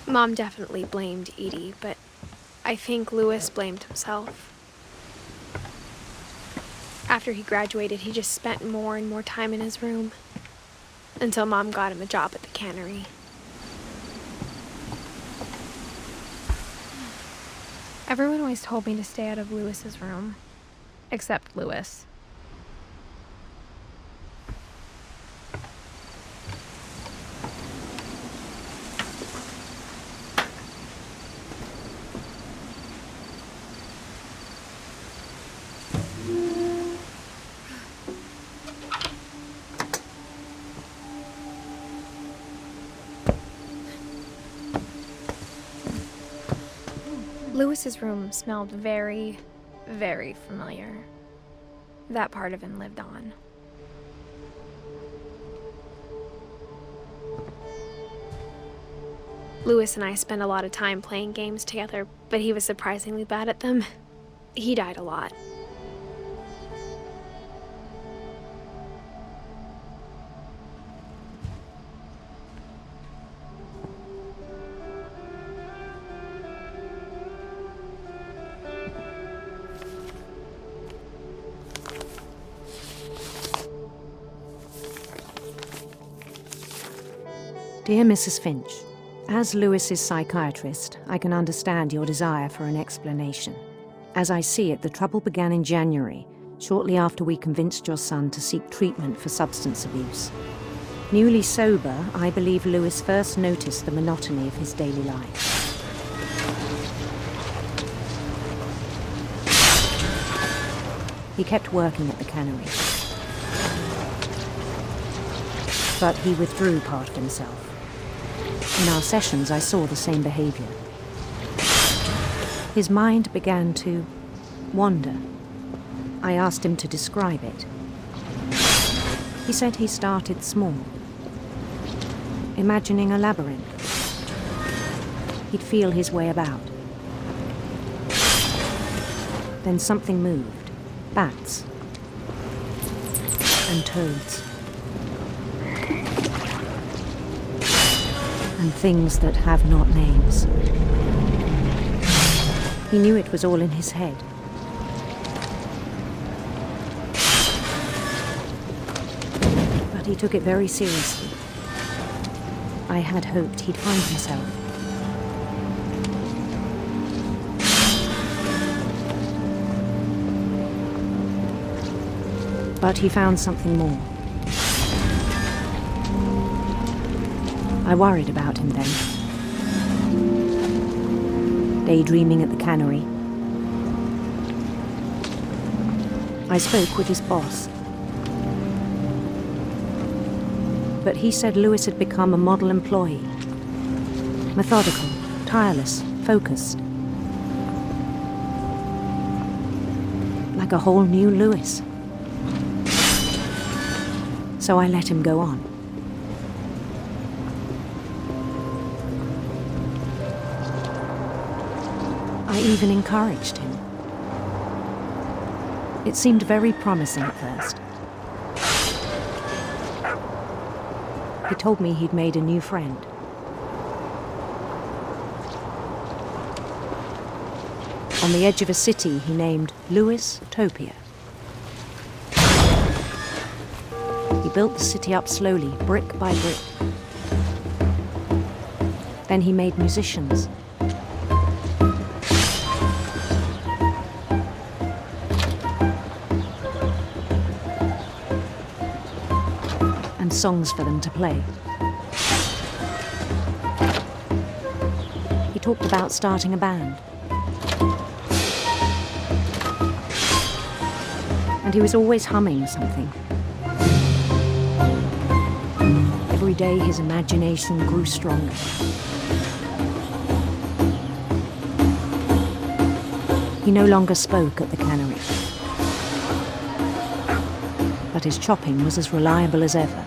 Mom definitely blamed Edie, but I think Louis blamed himself. After he graduated, he just spent more and more time in his room, until Mom got him a job at the cannery. Everyone always told me to stay out of Louis's room, except Louis. Lewis's room smelled very, very familiar. That part of him lived on. Lewis and I spent a lot of time playing games together, but he was surprisingly bad at them. He died a lot. Dear Mrs. Finch, as Lewis's psychiatrist, I can understand your desire for an explanation. As I see it, the trouble began in January, shortly after we convinced your son to seek treatment for substance abuse. Newly sober, I believe Lewis first noticed the monotony of his daily life. He kept working at the cannery, but he withdrew part of himself. In our sessions, I saw the same behavior. His mind began to wander. I asked him to describe it. He said he started small, imagining a labyrinth. He'd feel his way about. Then something moved. Bats and toads. And things that have not names. He knew it was all in his head. But he took it very seriously. I had hoped he'd find himself. But he found something more. I worried about him then. Daydreaming at the cannery. I spoke with his boss. But he said Lewis had become a model employee. Methodical, tireless, focused. Like a whole new Lewis. So I let him go on. I even encouraged him. It seemed very promising at first. He told me he'd made a new friend. On the edge of a city he named Lewis Topia. He built the city up slowly, brick by brick. Then he made musicians. And songs for them to play. He talked about starting a band. And he was always humming something. Every day his imagination grew stronger. He no longer spoke at the cannery. But his chopping was as reliable as ever.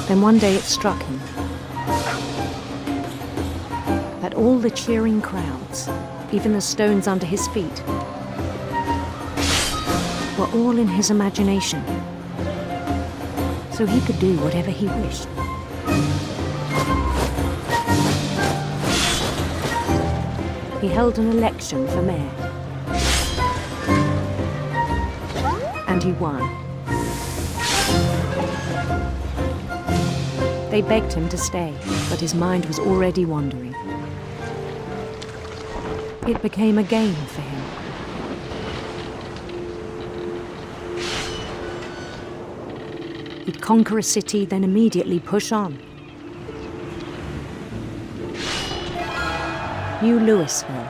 Then one day it struck him that all the cheering crowds, even the stones under his feet, were all in his imagination. So he could do whatever he wished. He held an election for mayor. And he won. They begged him to stay, but his mind was already wandering. It became a game for him. He'd conquer a city, then immediately push on. New Louisville.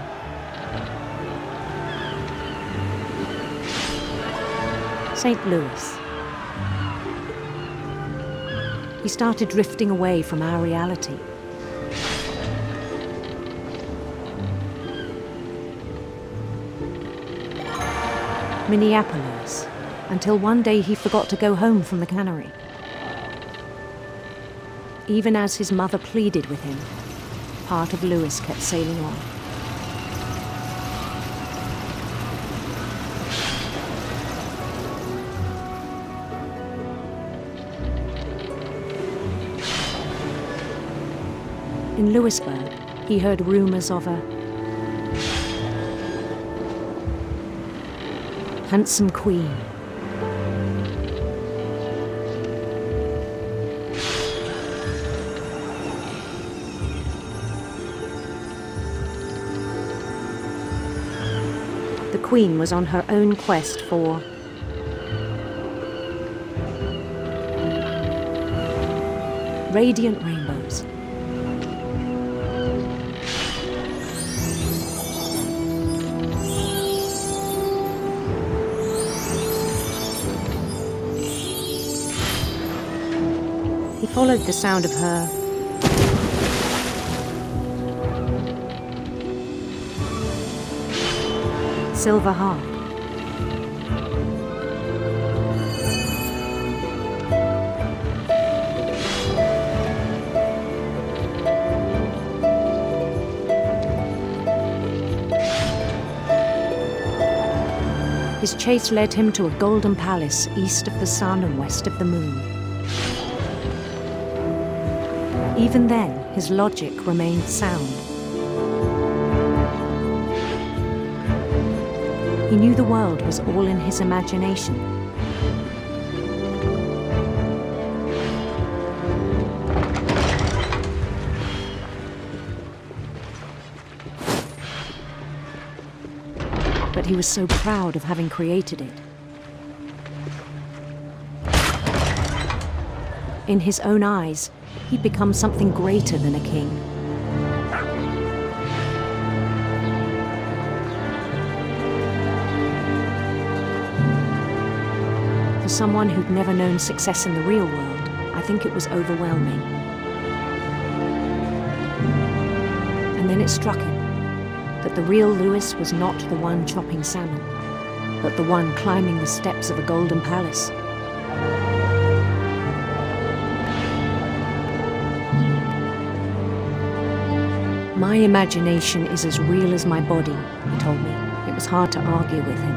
St. Louis. He started drifting away from our reality. Minneapolis, until one day he forgot to go home from the cannery. Even as his mother pleaded with him, part of Louis kept sailing on. In Louisburg, he heard rumors of a handsome queen. The queen was on her own quest for radiant rainbows. He followed the sound of her silver harp. His chase led him to a golden palace east of the sun and west of the moon. Even then, his logic remained sound. He knew the world was all in his imagination. But he was so proud of having created it. In his own eyes, he'd become something greater than a king. For someone who'd never known success in the real world, I think it was overwhelming. And then it struck him that the real Louis was not the one chopping salmon, but the one climbing the steps of a golden palace. My imagination is as real as my body, he told me. It was hard to argue with him.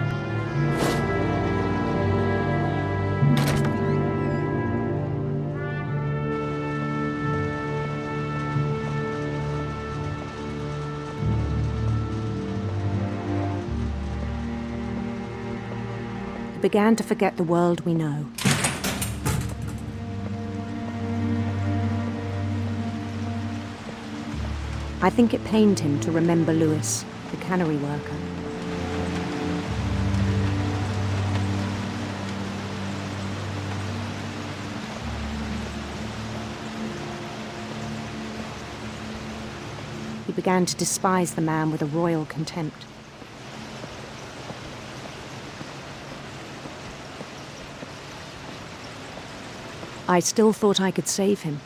He began to forget the world we know. I think it pained him to remember Louis, the cannery worker. He began to despise the man with a royal contempt. I still thought I could save him.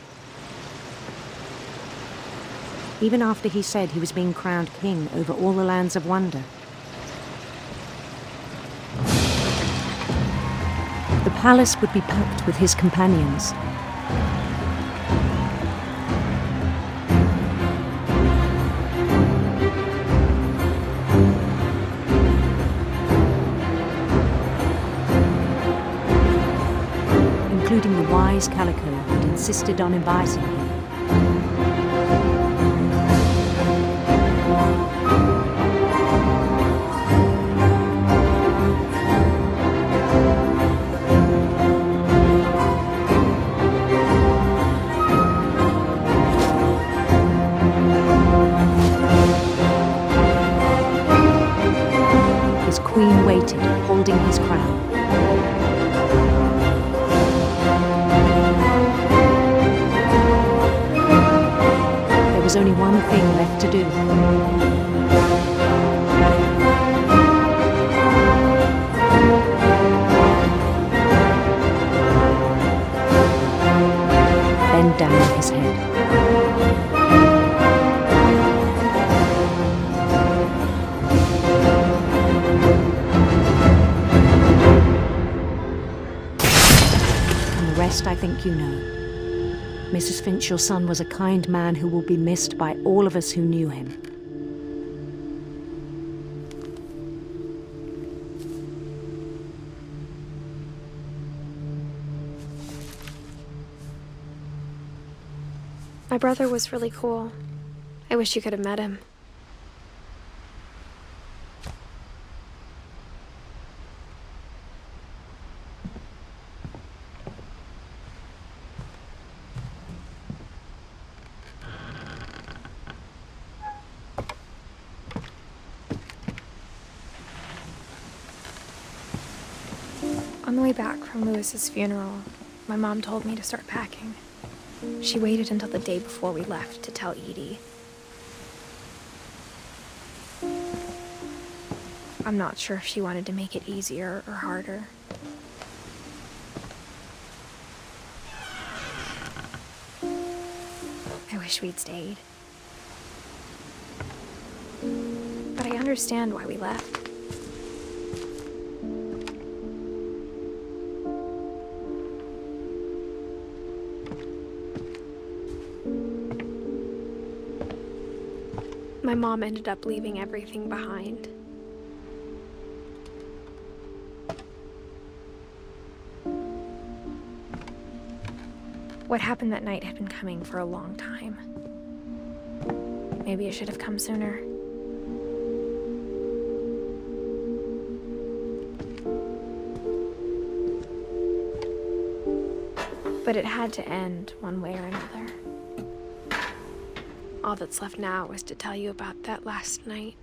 Even after he said he was being crowned king over all the lands of wonder. The palace would be packed with his companions. Including the wise Calico who'd insisted on inviting him. His queen waited, holding his crown. There was only one thing left to do. Bend down his head. rest I think you know. Mrs. Finch, your son was a kind man who will be missed by all of us who knew him. My brother was really cool. I wish you could have met him. On the way back from Lewis's funeral, my mom told me to start packing. She waited until the day before we left to tell Edie. I'm not sure if she wanted to make it easier or harder. I wish we'd stayed. But I understand why we left. My mom ended up leaving everything behind. What happened that night had been coming for a long time. Maybe it should have come sooner. But it had to end one way or another. All that's left now is to tell you about that last night.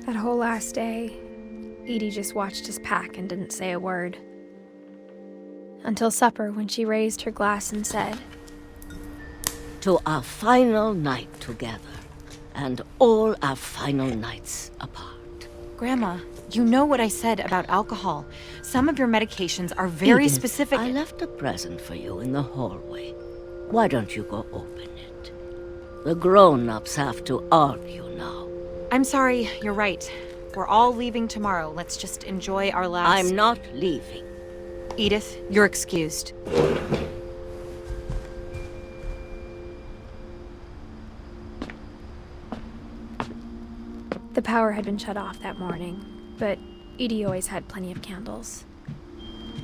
That whole last day, Edie just watched us pack and didn't say a word. Until supper, when she raised her glass and said, "To our final night together, and all our final nights apart." Grandma, you know what I said about alcohol. Some of your medications are very Edith, specific. I left a present for you in the hallway. Why don't you go open it? The grown-ups have to argue now. I'm sorry, you're right. We're all leaving tomorrow. Let's just enjoy our last... I'm not leaving. Edith, you're excused. The power had been shut off that morning, but Edie always had plenty of candles.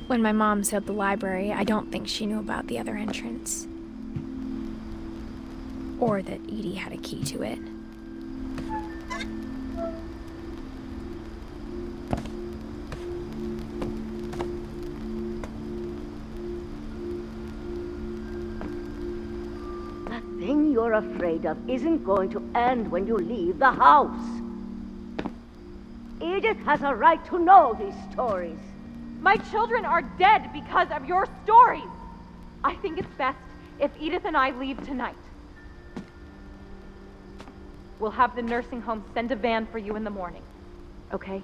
When my mom sealed the library, I don't think she knew about the other entrance. Or that Edie had a key to it. The thing you're afraid of isn't going to end when you leave the house. Edith has a right to know these stories. My children are dead because of your stories. I think it's best if Edith and I leave tonight. We'll have the nursing home send a van for you in the morning, okay?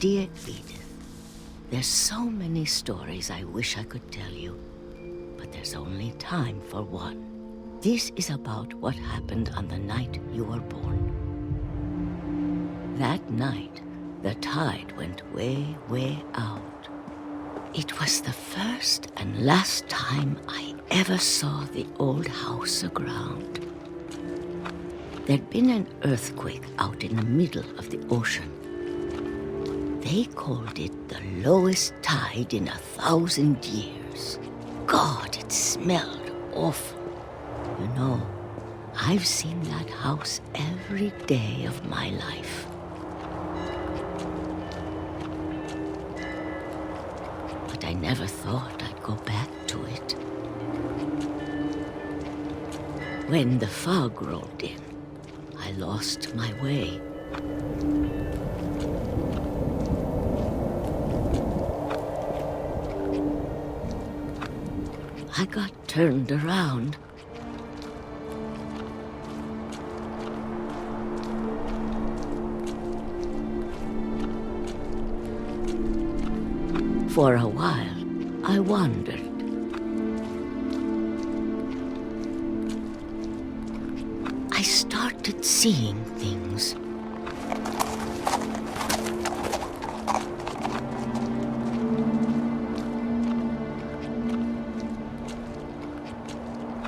Dear Edith, there's so many stories I wish I could tell you, but there's only time for one. This is about what happened on the night you were born. That night, the tide went way, way out. It was the first and last time I ever saw the old house aground. There'd been an earthquake out in the middle of the ocean. They called it the lowest tide in 1,000 years. God, it smelled awful. You know, I've seen that house every day of my life. But I never thought I'd go back to it. When the fog rolled in, I lost my way. I got turned around. For a while, I wondered. I started seeing things.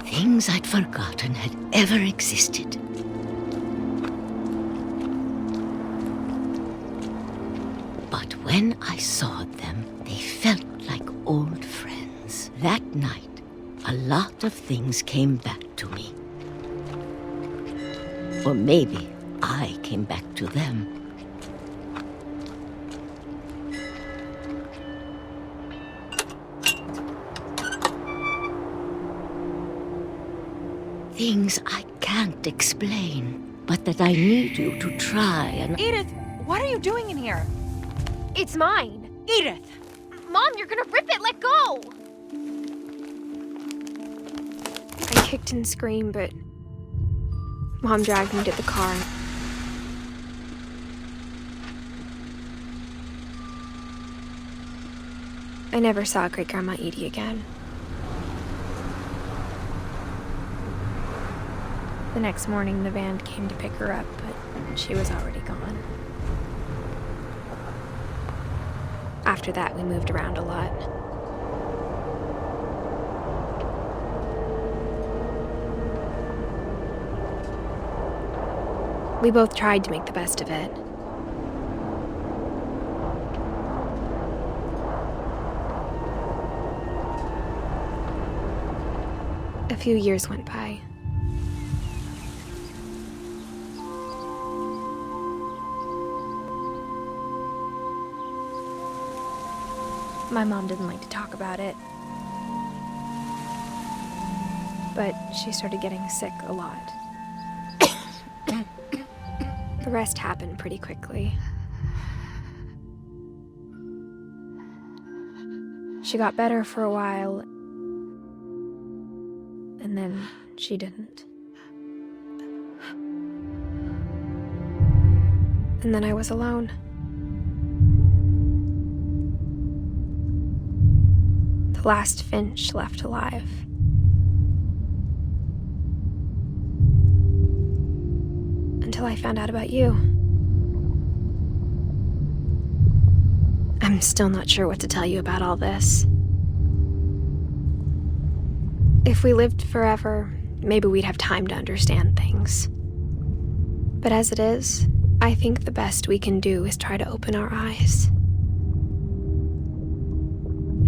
Things I'd forgotten had ever existed. But when I saw them, they felt like old friends. That night, a lot of things came back to me. Or maybe I came back to them. Things I can't explain, but that I need you to try and... Edith, what are you doing in here? It's mine. Edith! Mom, you're gonna rip it! Let go! I kicked and screamed, but Mom dragged me to the car. I never saw Great-Grandma Edie again. The next morning, the van came to pick her up, but she was already gone. After that, we moved around a lot. We both tried to make the best of it. A few years went by. My mom didn't like to talk about it, but she started getting sick a lot. The rest happened pretty quickly. She got better for a while, and then she didn't. And then I was alone. The last Finch left alive. Until I found out about you. I'm still not sure what to tell you about all this. If we lived forever, maybe we'd have time to understand things. But as it is, I think the best we can do is try to open our eyes.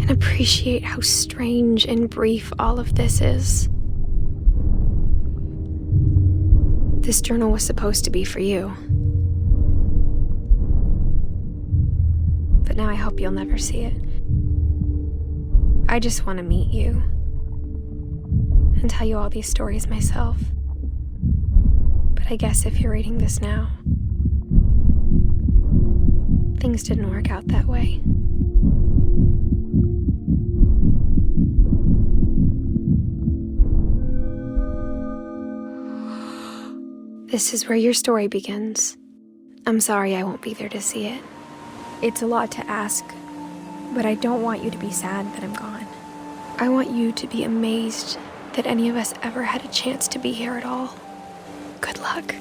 And appreciate how strange and brief all of this is. This journal was supposed to be for you. But now I hope you'll never see it. I just want to meet you. And tell you all these stories myself. But I guess if you're reading this now, things didn't work out that way. This is where your story begins. I'm sorry I won't be there to see it. It's a lot to ask, but I don't want you to be sad that I'm gone. I want you to be amazed that any of us ever had a chance to be here at all. Good luck.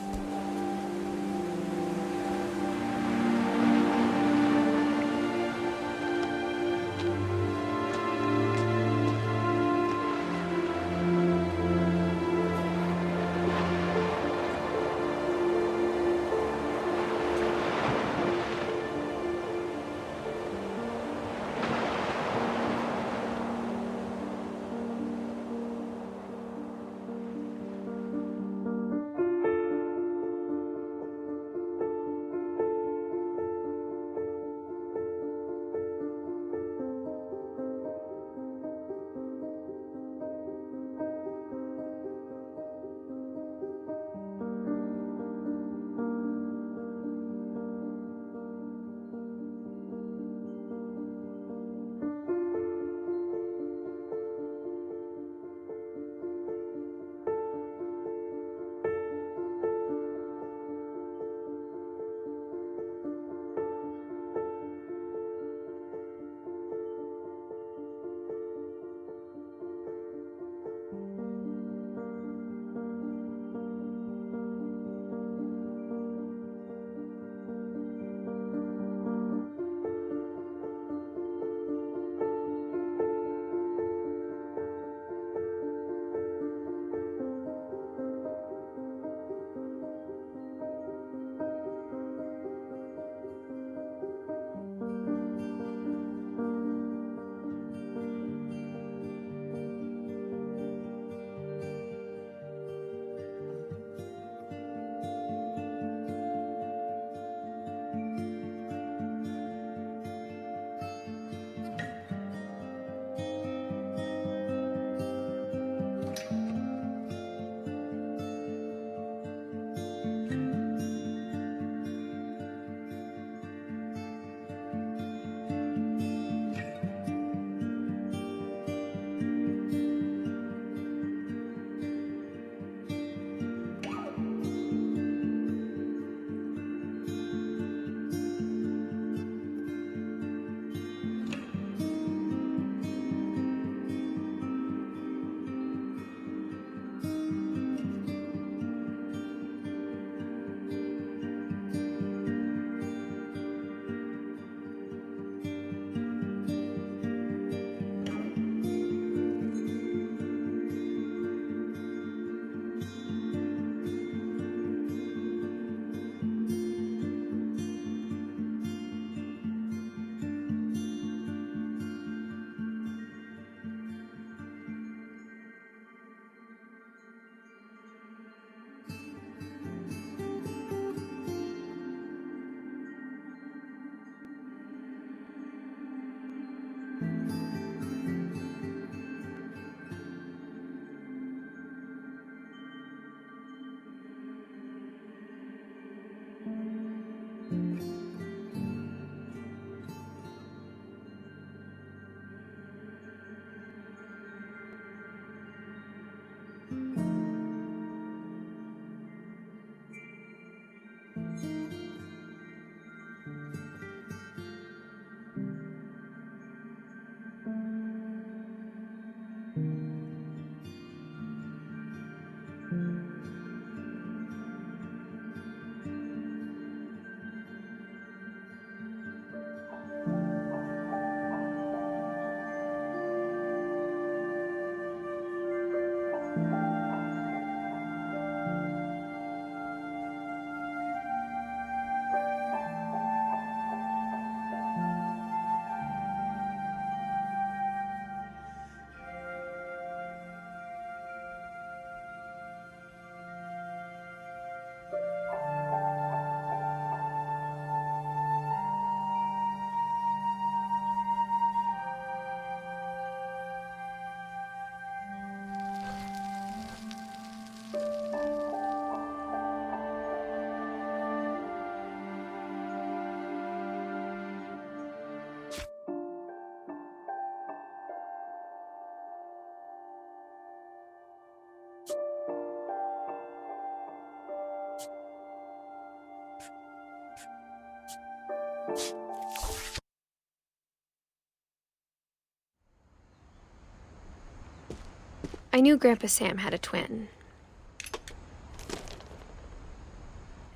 I knew Grandpa Sam had a twin.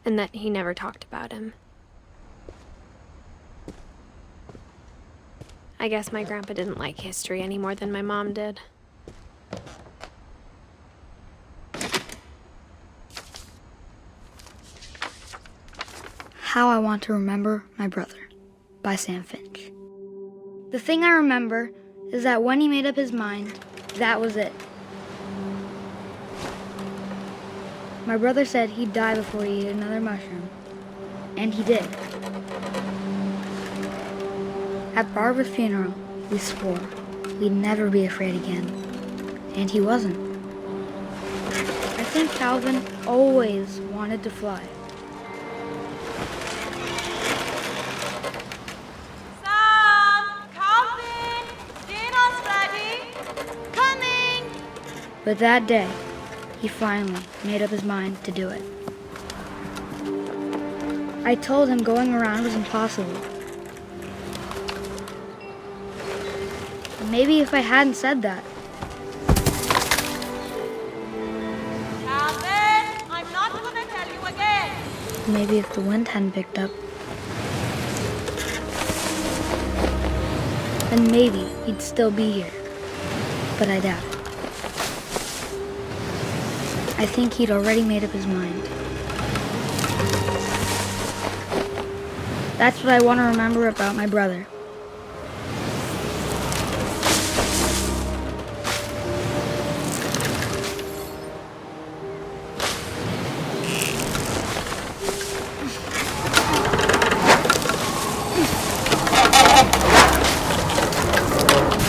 And that he never talked about him. I guess my grandpa didn't like history any more than my mom did. How I Want to Remember My Brother by Sam Finch. The thing I remember is that when he made up his mind, that was it. My brother said he'd die before he ate another mushroom. And he did. At Barbara's funeral, we swore we'd never be afraid again. And he wasn't. I think Calvin always wanted to fly. Sam! Calvin! Dinner's ready! Coming! But that day, he finally made up his mind to do it. I told him going around was impossible. Maybe if I hadn't said that. Calvin! I'm not gonna tell you again! Maybe if the wind hadn't picked up. Then maybe he'd still be here. But I doubt it. I think he'd already made up his mind. That's what I want to remember about my brother.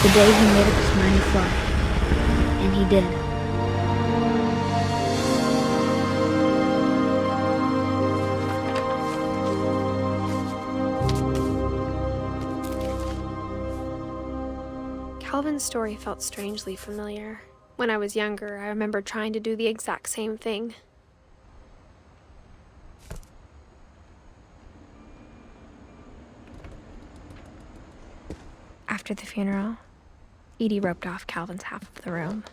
The day he made up his mind to fly. And he did. Calvin's story felt strangely familiar. When I was younger, I remember trying to do the exact same thing. After the funeral, Edie roped off Calvin's half of the room.